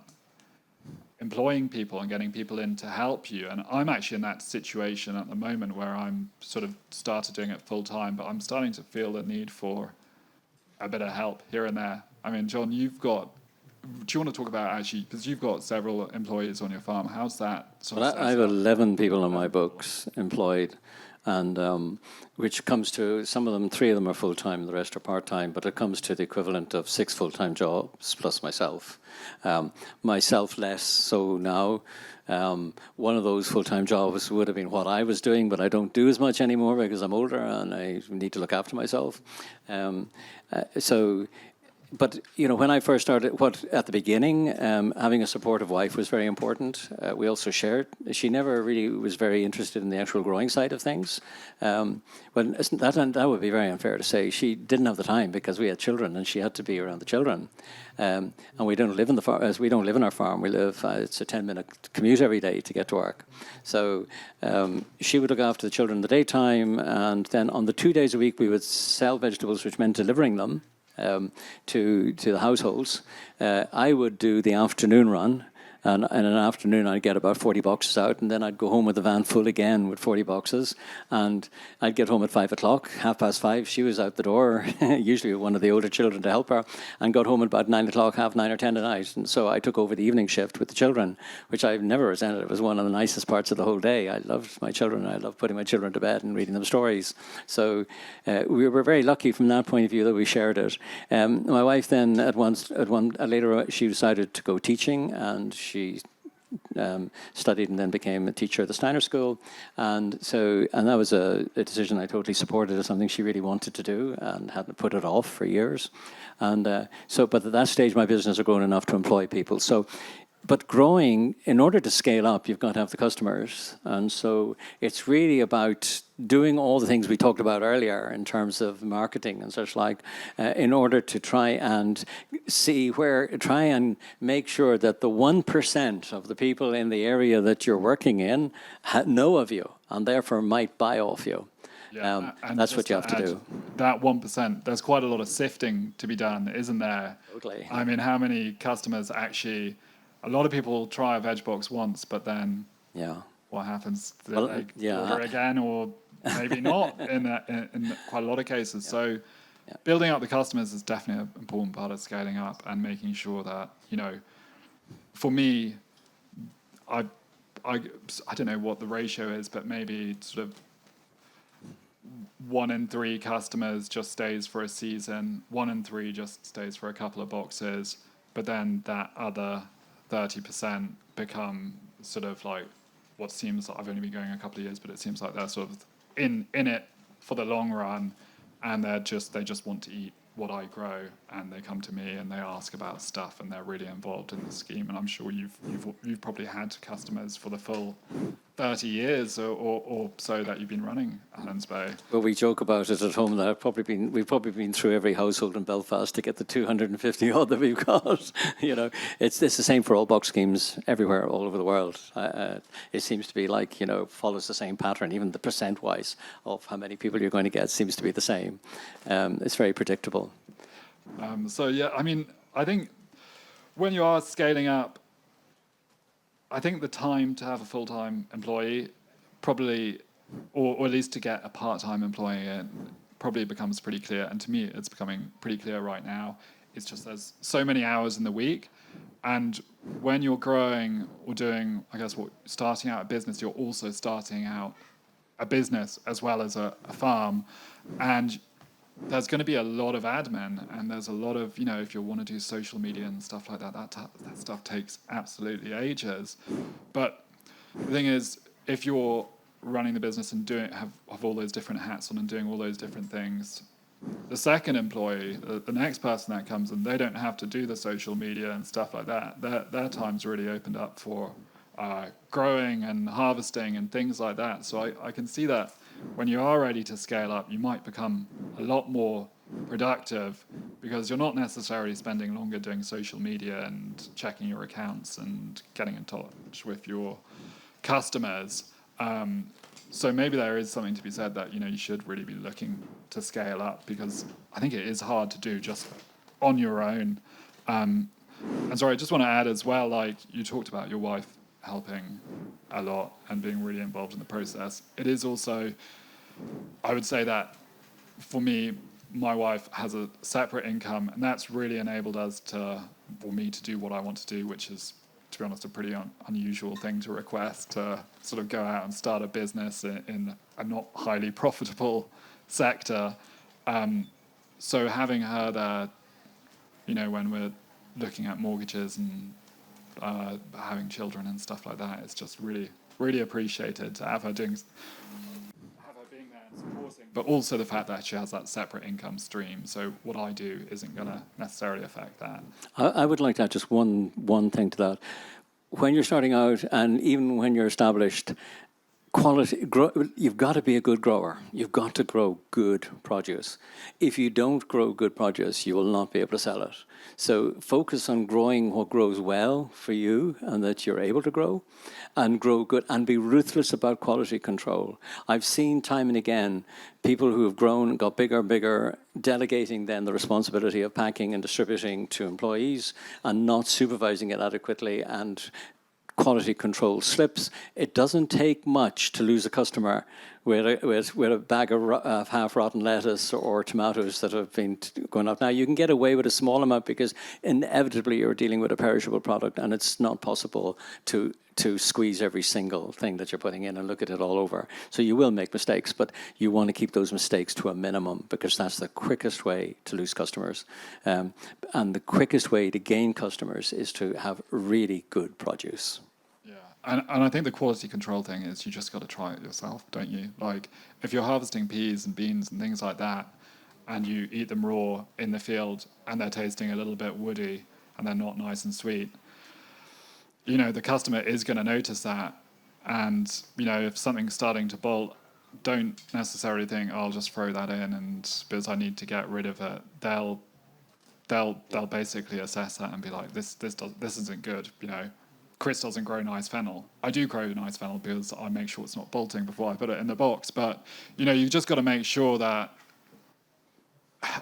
employing people and getting people in to help you? And I'm actually in that situation at the moment where I'm sort of started doing it full-time, but I'm starting to feel the need for a bit of help here and there. I mean, John, do you want to talk about, actually, because you've got several employees on your farm, how's that sort of I have 11 people on my books employed, and which comes to, some of them, 3 of them are full-time, the rest are part-time, but it comes to the equivalent of 6 full-time jobs plus myself. Myself less so now. One of those full-time jobs would have been what I was doing, but I don't do as much anymore because I'm older and I need to look after myself. But when I first started, at the beginning, having a supportive wife was very important. We also shared. She never really was very interested in the actual growing side of things. That would be very unfair to say. She didn't have the time because we had children, and she had to be around the children. And we don't live in the farm. As we don't live in our farm, we live. It's a 10-minute commute every day to get to work. So she would look after the children in the daytime, and then on the 2 days a week we would sell vegetables, which meant delivering them to the households. I would do the afternoon run, And in an afternoon, I'd get about 40 boxes out, and then I'd go home with the van full again with 40 boxes. And I'd get home at 5 o'clock, 5:30. She was out the door, usually with one of the older children to help her, and got home at about 9 o'clock, 9:30 or 10 at night. And so I took over the evening shift with the children, which I've never resented. It was one of the nicest parts of the whole day. I loved my children. I loved putting my children to bed and reading them stories. So we were very lucky from that point of view that we shared it. My wife then later she decided to go teaching, and she studied and then became a teacher at the Steiner School, and that was a decision I totally supported as something she really wanted to do and hadn't put it off for years. And but at that stage, my business had grown enough to employ people. But growing, in order to scale up, you've got to have the customers. And so it's really about doing all the things we talked about earlier in terms of marketing and such like, in order to try and make sure that the 1% of the people in the area that you're working in know of you and therefore might buy off you. Yeah, and that's what you have to do. That 1%, there's quite a lot of sifting to be done, isn't there? Totally. I mean, how many customers actually... A lot of people try a veg box once, but then what happens? Do they order again, or maybe not in quite a lot of cases. Yeah. So building up the customers is definitely an important part of scaling up and making sure that, for me, I don't know what the ratio is, but maybe sort of 1 in 3 customers just stays for a season, 1 in 3 just stays for a couple of boxes, but then that other 30% become sort of like what seems like, I've only been going a couple of years, but it seems like they're sort of in it for the long run, and they just want to eat what I grow, and they come to me and they ask about stuff, and they're really involved in the scheme. And I'm sure you've probably had customers for the full 30 years or so that you've been running Helen's Bay. Well, we joke about it at home that we've probably been through every household in Belfast to get the 250 odd that we've got. It's the same for all box schemes everywhere, all over the world. It seems to be like, follows the same pattern. Even the percent-wise of how many people you're going to get seems to be the same. It's very predictable. I think when you are scaling up, I think the time to have a full-time employee probably, or at least to get a part-time employee in, probably becomes pretty clear. And to me, it's becoming pretty clear right now. It's just there's so many hours in the week. And when you're growing or doing, starting out a business, you're also starting out a business as well as a farm. And there's going to be a lot of admin, and there's a lot of, if you want to do social media and stuff like that, that stuff takes absolutely ages. But the thing is, if you're running the business and have all those different hats on and doing all those different things, the second employee, the next person that comes in, they don't have to do the social media and stuff like that. Their time's really opened up for growing and harvesting and things like that. So I can see that when you are ready to scale up, you might become a lot more productive because you're not necessarily spending longer doing social media and checking your accounts and getting in touch with your customers. So maybe there is something to be said that, you should really be looking to scale up, because I think it is hard to do just on your own. And sorry, I just want to add as well, like you talked about your wife helping a lot and being really involved in the process. It is also, I would say that for me, my wife has a separate income, and that's really enabled me to do what I want to do, which is, to be honest, a pretty unusual thing to request, to sort of go out and start a business in a not highly profitable sector. So having her there, when we're looking at mortgages and having children and stuff like that, it's just really, really appreciated to have her being there and supporting, but also the fact that she has that separate income stream. So what I do isn't going to necessarily affect that. I would like to add just one thing to that. When you're starting out, and even when you're established, you've got to be a good grower. You've got to grow good produce. If you don't grow good produce, you will not be able to sell it. So focus on growing what grows well for you and that you're able to grow, and grow good, and be ruthless about quality control. I've seen time and again people who have grown and got bigger, delegating then the responsibility of packing and distributing to employees and not supervising it adequately, and quality control slips. It doesn't take much to lose a customer with a bag of half-rotten lettuce or tomatoes that have been going up. Now, you can get away with a small amount because inevitably you're dealing with a perishable product, and it's not possible to squeeze every single thing that you're putting in and look at it all over. So you will make mistakes, but you want to keep those mistakes to a minimum because that's the quickest way to lose customers. And the quickest way to gain customers is to have really good produce. Yeah, and I think the quality control thing is you just got to try it yourself, don't you? Like, if you're harvesting peas and beans and things like that, and you eat them raw in the field and they're tasting a little bit woody and they're not nice and sweet, you know, the customer is going to notice that. And, you know, if something's starting to bolt, don't necessarily think, oh, I'll just throw that in and because I need to get rid of it. They'll basically assess that and be like, this isn't good, you know. Chris doesn't grow nice fennel. I do grow nice fennel because I make sure it's not bolting before I put it in the box. But, you know, you've just got to make sure that,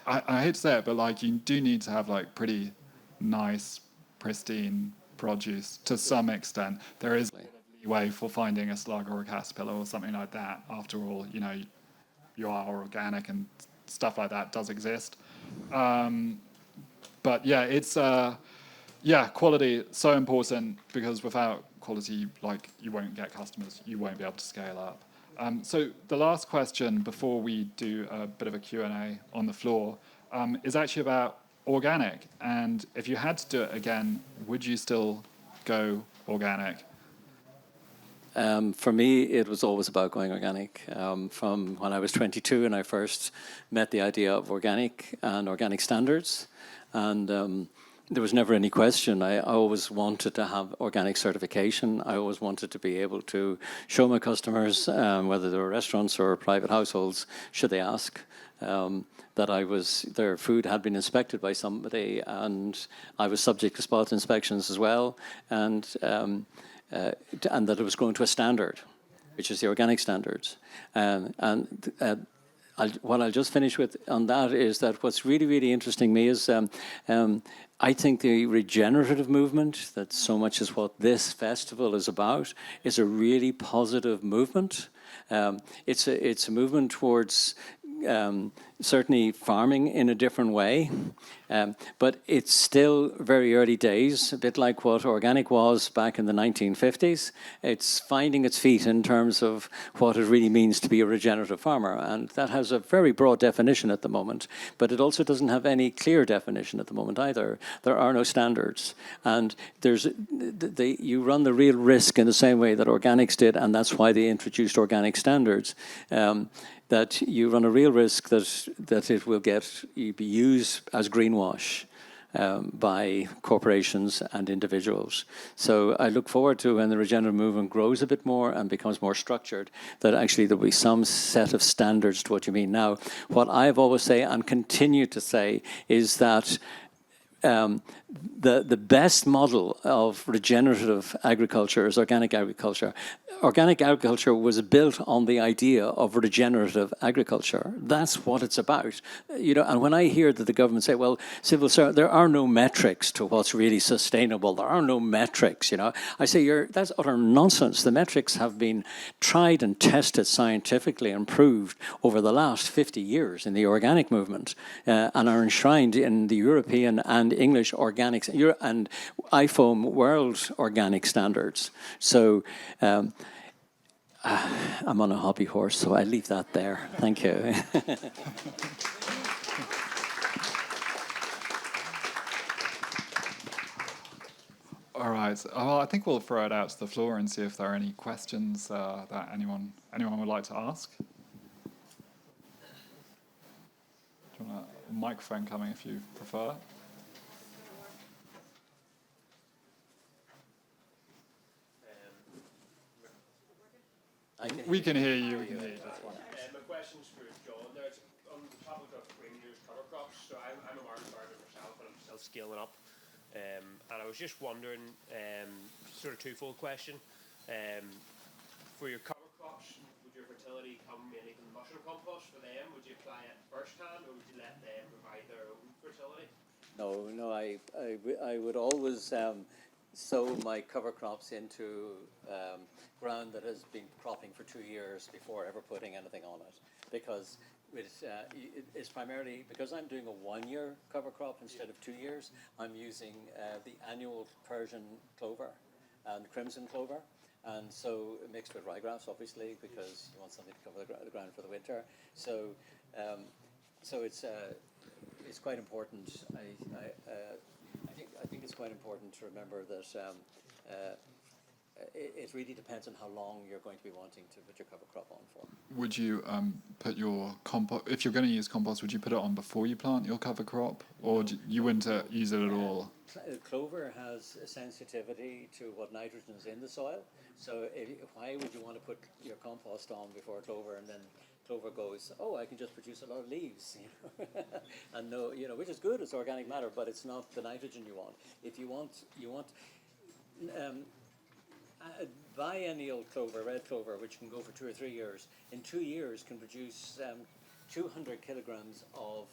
I hate to say it, but like you do need to have like pretty nice, pristine produce to some extent. There is leeway for finding a slug or a caterpillar or something like that. After all, you know, you are organic and stuff like that does exist. But yeah, it's quality so important because without quality, like you won't get customers, you won't be able to scale up. So the last question before we do a bit of a Q&A on the floor is actually about organic. And if you had to do it again, would you still go organic? For me, it was always about going organic. From when I was 22 and I first met the idea of organic and organic standards. And there was never any question. I always wanted to have organic certification. I always wanted to be able to show my customers, whether they were restaurants or private households, should they ask, that their food had been inspected by somebody, and I was subject to spot inspections as well, and that it was going to a standard, which is the organic standards. What I'll just finish with on that is that what's really, really interesting me is I think the regenerative movement, that so much is what this festival is about, is a really positive movement. It's a movement towards certainly farming in a different way, but it's still very early days, a bit like what organic was back in the 1950s. It's finding its feet in terms of what it really means to be a regenerative farmer, and that has a very broad definition at the moment, but it also doesn't have any clear definition at the moment either. There are no standards, and you run the real risk in the same way that organics did, and that's why they introduced organic standards. That you run a real risk that it will be used as greenwash by corporations and individuals. So I look forward to when the regenerative movement grows a bit more and becomes more structured, that actually there'll be some set of standards to what you mean. Now, what I've always say and continue to say is that the best model of regenerative agriculture is organic agriculture. Organic agriculture was built on the idea of regenerative agriculture. That's what it's about. You know, and when I hear that the government say, well, civil servants, there are no metrics to what's really sustainable. There are no metrics, you know. I say, that's utter nonsense. The metrics have been tried and tested scientifically and proved over the last 50 years in the organic movement and are enshrined in the European and English organics and IFOAM World Organic Standards. So I'm on a hobby horse, so I leave that there. Thank you. All right. Well, I think we'll throw it out to the floor and see if there are any questions that anyone would like to ask. Do you want a microphone coming if you prefer? We can hear you. We can hear you. My question's for John. There's on the topic of Manures cover crops. So I'm a market gardener myself, but I'm still scaling up. And I was just wondering, sort of twofold question. For your cover crops, would your fertility come mainly from the mushroom compost for them? Would you apply it firsthand, or would you let them provide their own fertility? No. I would always sow my cover crops into ground that has been cropping for 2 years before ever putting anything on it, because it's primarily because I'm doing a 1-year cover crop instead of 2 years. I'm using the annual Persian clover and crimson clover, and so mixed with ryegrass, obviously, because you want something to cover the ground for the winter. So it's quite important. I think it's quite important to remember that it really depends on how long you're going to be wanting to put your cover crop on for. Would you put your compost, if you're going to use compost, would you put it on before you plant your cover crop, or you wouldn't use it at all? Clover has a sensitivity to what nitrogen is in the soil. So why would you want to put your compost on before clover, and then clover goes, oh, I can just produce a lot of leaves, and no, which is good. It's organic matter, but it's not the nitrogen you want. If you want biennial clover, red clover, which can go for 2 or 3 years, in 2 years can produce 200 kilograms of,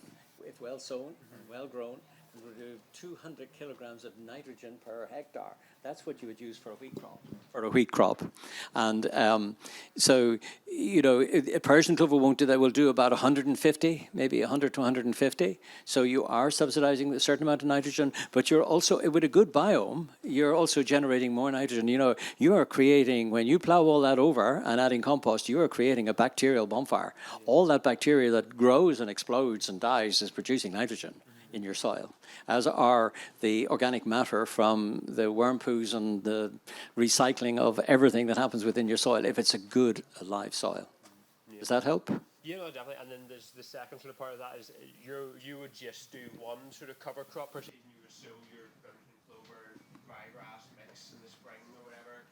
if well sown and well grown, can produce 200 kilograms of nitrogen per hectare. That's what you would use for a wheat crop. And so, a Persian clover won't do that. Will do about 150, maybe 100 to 150. So you are subsidizing a certain amount of nitrogen, but you're also, with a good biome, you're also generating more nitrogen. You are creating, when you plow all that over and adding compost, you are creating a bacterial bonfire. All that bacteria that grows and explodes and dies is producing nitrogen in your soil, as are the organic matter from the worm poos and the recycling of everything that happens within your soil, if it's a good, alive soil. Yeah. Does that help? Yeah, no, definitely. And then there's the second sort of part of that is you would just do one sort of cover crop per season. You would sow your clover, ryegrass mix in the spring or whatever,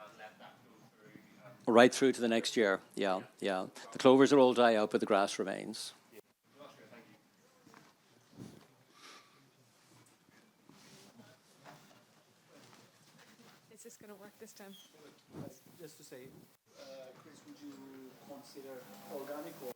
and let that go through. Right through to the next year, yeah. The clovers are all die out, but the grass remains. Is this going to work this time? Just to say, Chris, would you consider organic, or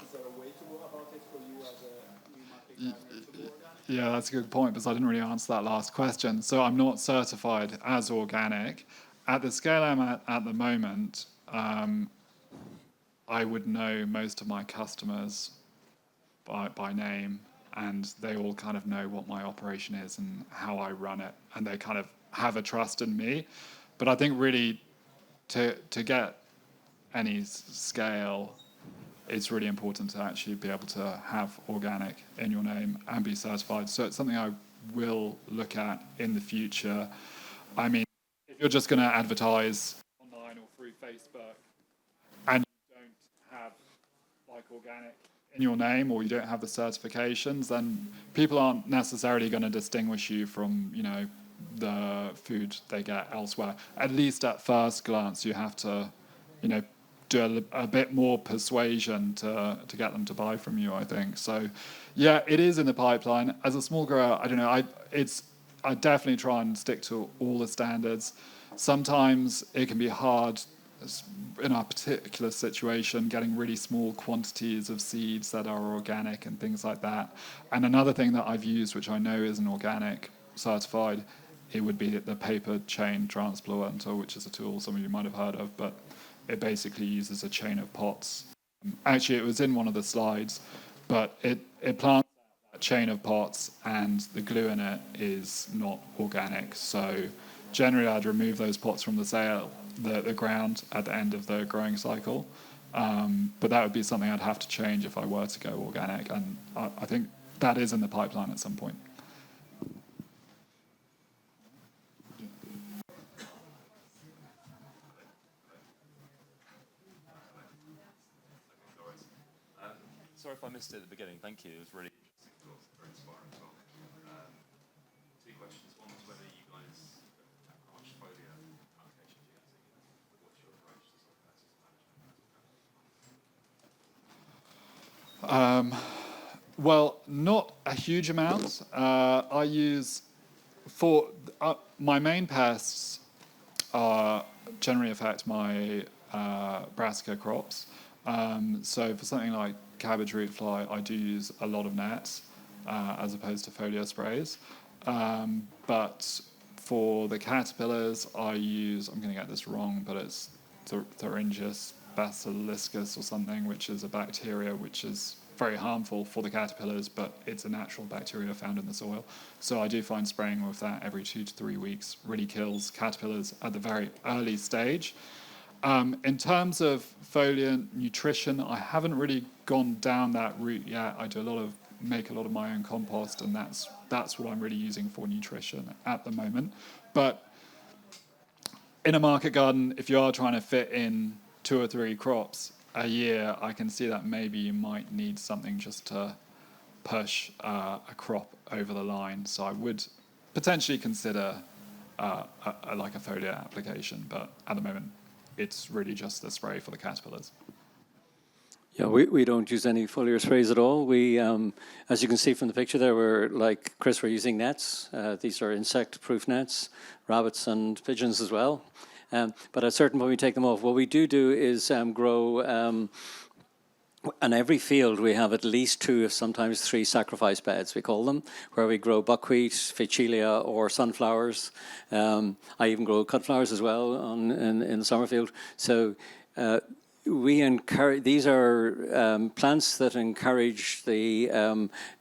is there a way to go about it for you as a new market gardener to go organic? Yeah, that's a good point, because I didn't really answer that last question. So I'm not certified as organic. At the scale I'm at the moment, I would know most of my customers by name, and they all kind of know what my operation is and how I run it, and they kind of have a trust in me. But I think really to get any scale, it's really important to actually be able to have organic in your name and be certified. So it's something I will look at in the future. I mean, if you're just going to advertise online or through Facebook and you don't have like organic in your name, or you don't have the certifications, then people aren't necessarily going to distinguish you from, the food they get elsewhere. At least at first glance, you have to, do a bit more persuasion to get them to buy from you, I think. So, yeah, it is in the pipeline. As a small grower, I don't know, I definitely try and stick to all the standards. Sometimes it can be hard in a particular situation, getting really small quantities of seeds that are organic and things like that. And another thing that I've used, which I know isn't organic certified, it would be the paper chain transplanter, which is a tool some of you might have heard of, but it basically uses a chain of pots. Actually, it was in one of the slides, but it plants a chain of pots, and the glue in it is not organic. So generally, I'd remove those pots from the ground at the end of the growing cycle. But that would be something I'd have to change if I were to go organic, and I think that is in the pipeline at some point. Sorry if I missed it at the beginning. Thank you. It was really interesting talk, very inspiring talk. Two questions. One was whether you guys, how much foliar allocation do you have to what's your approach to sort of pest management? Well, not a huge amount. I use for my main pests generally affect my brassica crops. So for something like cabbage root fly, I do use a lot of nets as opposed to foliar sprays. But For the caterpillars, I use, I'm going to get this wrong, but it's Thuringius basiliscus or something, which is a bacteria which is very harmful for the caterpillars, but it's a natural bacteria found in the soil. So I do find spraying with that every 2 to 3 weeks really kills caterpillars at the very early stage. In terms of foliar nutrition, I haven't really gone down that route yet. I do make a lot of my own compost, and that's what I'm really using for nutrition at the moment. But in a market garden, if you are trying to fit in 2 or 3 crops a year, I can see that maybe you might need something just to push a crop over the line. So I would potentially consider like a foliar application, but at the moment, it's really just the spray for the caterpillars. Yeah, we don't use any foliar sprays at all. We, as you can see from the picture there, we're using nets. These are insect-proof nets, rabbits and pigeons as well. But at a certain point, we take them off. What we do is grow. On every field, we have at least 2, sometimes 3 sacrifice beds, we call them, where we grow buckwheat, phacelia, or sunflowers. I even grow cut flowers as well in the summer field. So we encourage, these are plants that encourage the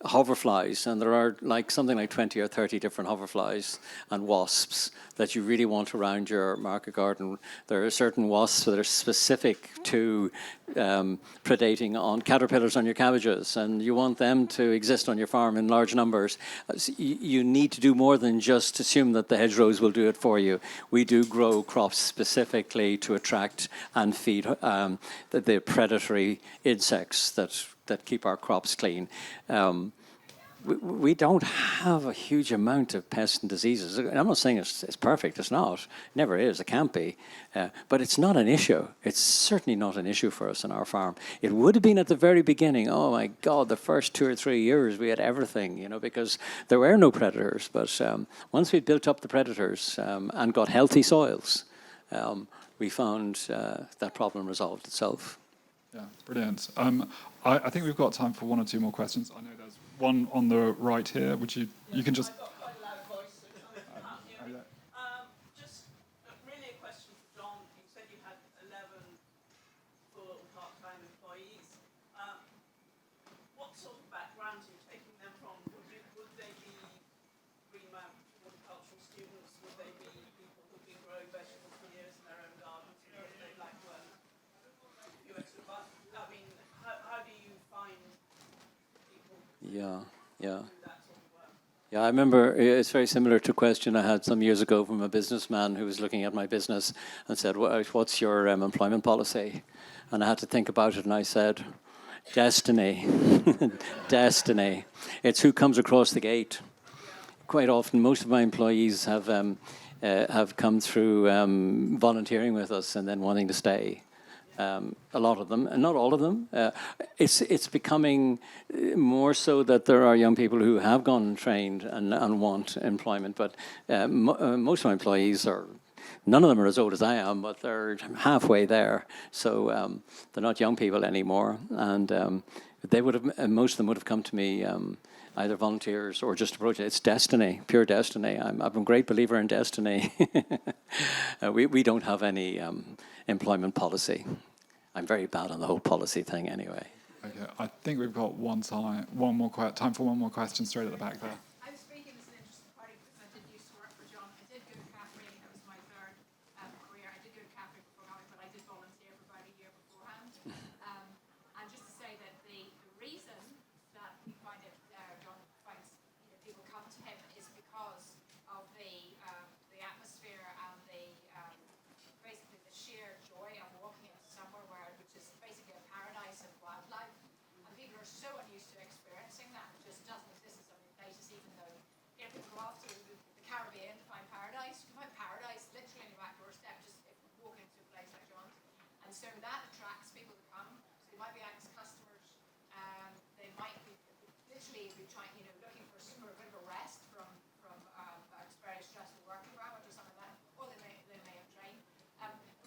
hoverflies, and there are something like 20 or 30 different hoverflies and wasps that you really want around your market garden. There are certain wasps that are specific to predating on caterpillars on your cabbages, and you want them to exist on your farm in large numbers. You need to do more than just assume that the hedgerows will do it for you. We do grow crops specifically to attract and feed the predatory insects that keep our crops clean. We don't have a huge amount of pests and diseases. I'm not saying it's perfect. It's not. It never is. It can't be. But it's not an issue. It's certainly not an issue for us on our farm. It would have been at the very beginning. Oh, my God, the first 2 or 3 years we had everything, because there were no predators. But once we'd built up the predators and got healthy soils, we found that problem resolved itself. Yeah, brilliant. I think we've got time for 1 or 2 more questions. I know there's one on the right here. You can just... I've got quite a loud voice, so it's not hear me. Just really a question for John. You said you had 11 full part-time employees. What sort of backgrounds are you taking them from? Would they be green horticultural students? Would they be people who've been growing vegetables for years in their own gardens? Or would they like to earn a few extra bucks? I mean, how do you find people? Yeah. Yeah, I remember it's very similar to a question I had some years ago from a businessman who was looking at my business and said, what's your employment policy? And I had to think about it, and I said, destiny. Destiny. It's who comes across the gate. Quite often, most of my employees have come through volunteering with us and then wanting to stay. A lot of them, and not all of them. It's becoming more so that there are young people who have gone and trained and want employment, but most of my employees none of them are as old as I am, but they're halfway there. So they're not young people anymore, and most of them would have come to me either volunteers or just approach it. It's destiny, pure destiny. I'm a great believer in destiny. We don't have any employment policy. I'm very bad on the whole policy thing anyway. Okay, I think we've got time for one more question straight at the back there. I'm speaking as an interested party because I did used to work for John. I did go to Caffrey. That was my third career. I did go to Caffrey before Helen, but I did volunteer for about a year beforehand. And just to say that the reason that we find it, John finds people come to him is because of the atmosphere and basically the sheer joy of walking into somewhere which is basically a paradise of wildlife. And people are so unused to experiencing that. It just doesn't exist in so many places, even though people go off to the Caribbean to find paradise. You can find paradise literally on your back doorstep, just if you walk into a place like John's. And so that attracts people to come. So they might be acting as customers. They might be literally trying, looking for a bit of a rest from a very stressful work environment or something like that. Or they may have trained.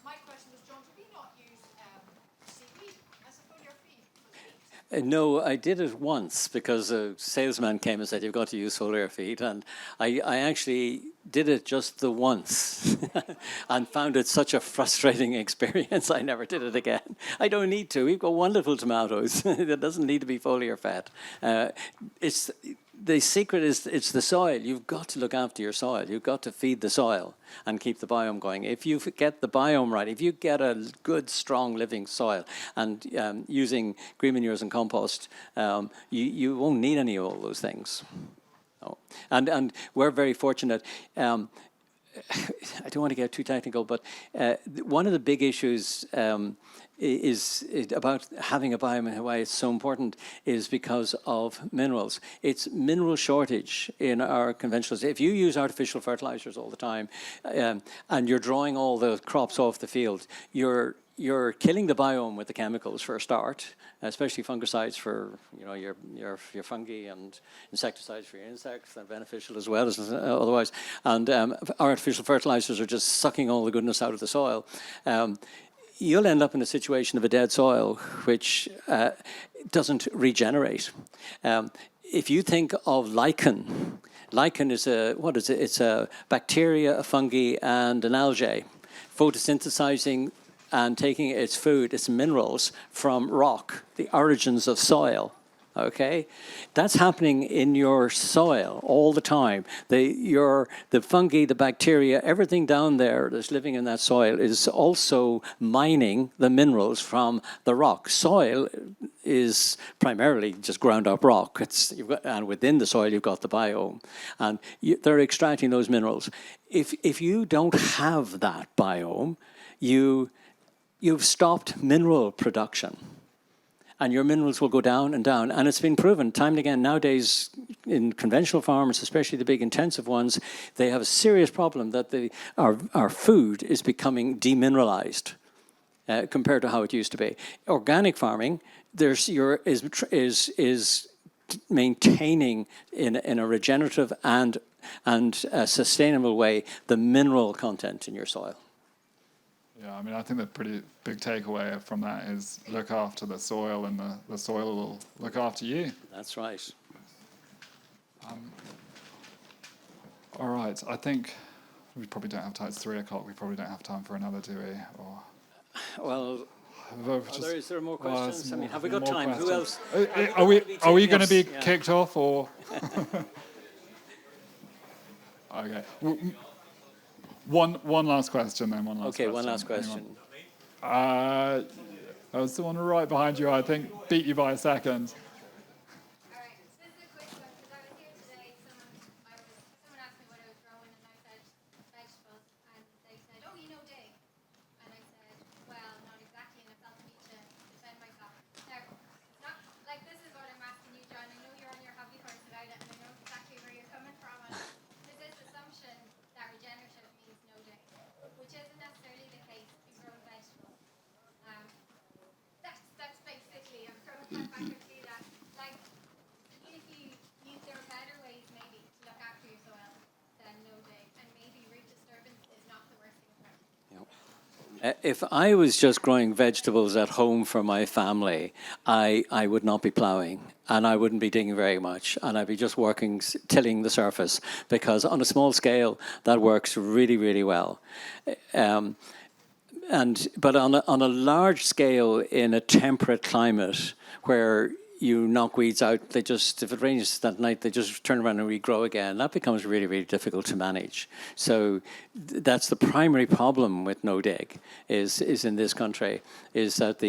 My question was, John, do we not use seaweed as a foliar feed for the bees? No, I did it once because a salesman came and said, you've got to use Foliar feed. And I actually did it just the once and found it such a frustrating experience. I never did it again. I don't need to. We've got wonderful tomatoes. It doesn't need to be Foliar fed. The secret is it's the soil. You've got to look after your soil. You've got to feed the soil and keep the biome going. If you get the biome right, if you get a good, strong, living soil, and using green manures and compost, you won't need any of all those things. No. And we're very fortunate. I don't want to get too technical, but one of the big issues is about having a biome and why it's so important is because of minerals. It's mineral shortage in our conventional. If you use artificial fertilizers all the time and you're drawing all the crops off the field, you're killing the biome with the chemicals for a start, especially fungicides for your fungi and insecticides for your insects. They're beneficial as well as otherwise. And artificial fertilizers are just sucking all the goodness out of the soil. You'll end up in a situation of a dead soil which doesn't regenerate. If you think of lichen is it's a bacteria, a fungi, and an algae photosynthesizing and taking its food, its minerals from rock, the origins of soil. Okay, that's happening in your soil all the time. The fungi, the bacteria, everything down there that's living in that soil is also mining the minerals from the rock. Soil is primarily just ground up rock. And within the soil you've got the biome, and they're extracting those minerals. If you don't have that biome, you've stopped mineral production. And your minerals will go down and down. And it's been proven time and again nowadays in conventional farmers, especially the big intensive ones, they have a serious problem that our food is becoming demineralized compared to how it used to be. Organic farming is maintaining in a regenerative and a sustainable way the mineral content in your soil. Yeah, I mean, I think the pretty big takeaway from that is look after the soil, and the soil will look after you. That's right. All right, I think we probably don't have time. It's 3 o'clock. We probably don't have time for another, do we? Well, is there more questions? I mean, have we got more time? Who else? Are we going to be kicked off or? Okay. One last question then. One last question. That was the one right behind you. I think beat you by a second. All right, this is a quick one because I was here today. Someone asked me what I was growing, and I said vegetables, and they said, "Oh, you know Dave," and I said, "Well, not exactly, and I felt the need to defend myself." Now, it's not like this is what I'm asking you, John. I know you're on your hobby horse about it, and I know exactly where you're coming from. And there's this assumption that regenerative means no day, which isn't necessarily the case in growing vegetables. That's basically, I'm throwing that back at you that, like, there are better ways maybe to look after your soil than no day, and maybe root disturbance is not the worst thing for it. If I was just growing vegetables at home for my family, I would not be ploughing, and I wouldn't be digging very much, and I'd be just tilling the surface, because on a small scale, that works really, really well. But on a large scale, in a temperate climate where you knock weeds out, if it rains that night, they just turn around and regrow again. That becomes really, really difficult to manage. So that's the primary problem with no dig is in this country, is that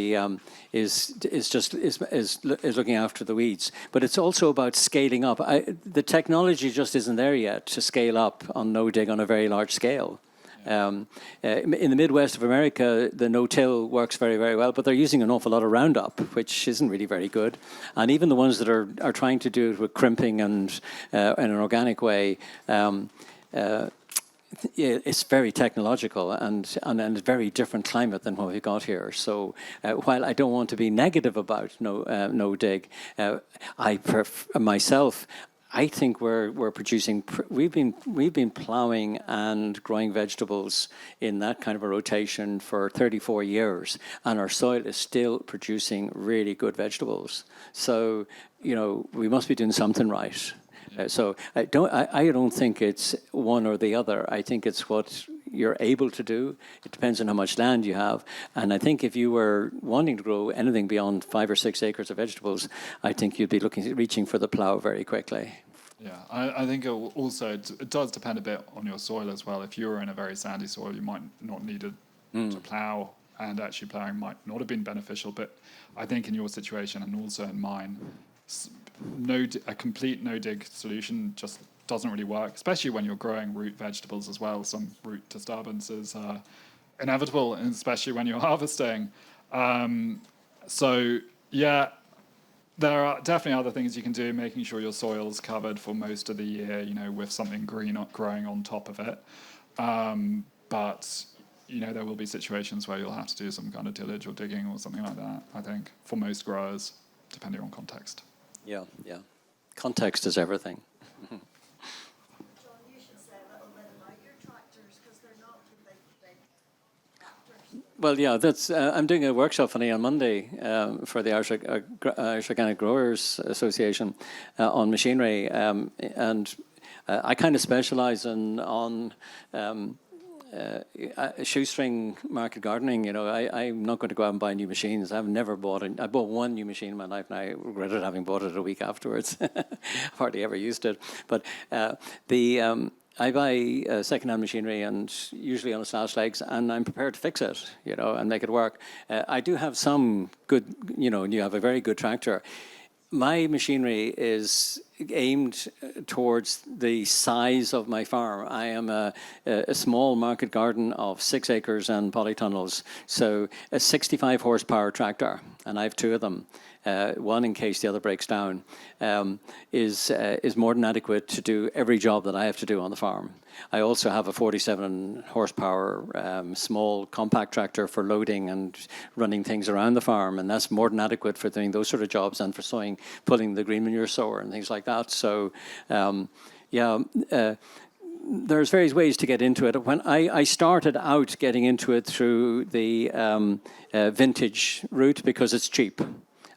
is looking after the weeds. But it's also about scaling up. The technology just isn't there yet to scale up on no dig on a very large scale. In the Midwest of America, the no-till works very, very well, but they're using an awful lot of Roundup, which isn't really very good. And even the ones that are trying to do it with crimping and in an organic way, it's very technological and a very different climate than what we've got here. So while I don't want to be negative about no dig, myself, I think we're producing. We've been plowing and growing vegetables in that kind of a rotation for 34 years, and our soil is still producing really good vegetables. So we must be doing something right. So I don't think it's one or the other. I think it's what you're able to do. It depends on how much land you have. And I think if you were wanting to grow anything beyond 5 or 6 acres of vegetables, I think you'd be reaching for the plough very quickly. Yeah, I think it does depend a bit on your soil as well. If you're in a very sandy soil, you might not need to plough, and actually ploughing might not have been beneficial. But I think in your situation, and also in mine, a complete no-dig solution just doesn't really work, especially when you're growing root vegetables as well. Some root disturbance is inevitable, and especially when you're harvesting. So, yeah, there are definitely other things you can do, making sure your soil's covered for most of the year, with something green growing on top of it. But, there will be situations where you'll have to do some kind of tillage or digging or something like that, I think, for most growers, depending on context. Yeah. Context is everything. John, you should say a little bit about your tractors, because they're not the big tractors. Well, yeah, that's. I'm doing a workshop on Monday for the Irish Organic Growers Association on machinery, and I kind of specialise on shoestring market gardening. I'm not going to go out and buy new machines. I've never bought I bought one new machine in my life, and I regretted having bought it a week afterwards. Hardly ever used it. But I buy second-hand machinery, and usually on its last legs, and I'm prepared to fix it, and make it work. I do have some good, you have a very good tractor. My machinery is aimed towards the size of my farm. I am a small market garden of 6 acres and polytunnels, so a 65 horsepower tractor, and I have 2 of them. One in case the other breaks down, is more than adequate to do every job that I have to do on the farm. I also have a 47 horsepower small compact tractor for loading and running things around the farm, and that's more than adequate for doing those sort of jobs and for pulling the green manure sower and things like that. So, there's various ways to get into it. When I started out getting into it through the vintage route, because it's cheap.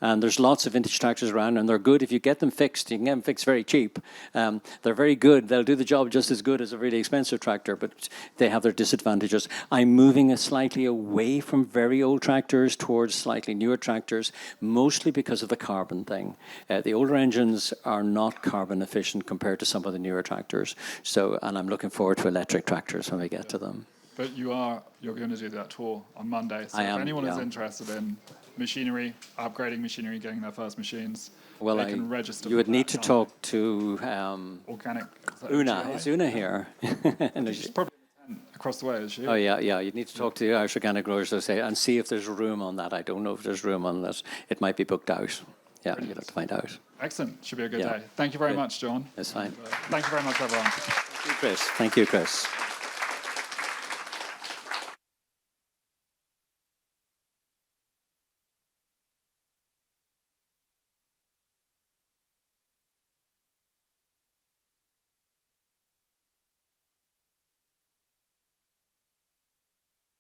And there's lots of vintage tractors around, and they're good if you get them fixed. You can get them fixed very cheap. They're very good. They'll do the job just as good as a really expensive tractor, but they have their disadvantages. I'm moving slightly away from very old tractors towards slightly newer tractors, mostly because of the carbon thing. The older engines are not carbon efficient compared to some of the newer tractors. And I'm looking forward to electric tractors when we get to them. But you're going to do that tour on Monday. So if anyone is interested in machinery, upgrading machinery, getting their first machines, they can register. You would need to talk to Organic. Una. Is Una here? She's probably across the way, is she? Oh, yeah. You'd need to talk to the Irish Organic Growers Association and see if there's room on that. I don't know if there's room on that. It might be booked out. Yeah, you'd have to find out. Excellent. Should be a good day. Thank you very much, John. That's fine. Thank you very much, everyone. Thank you, Chris.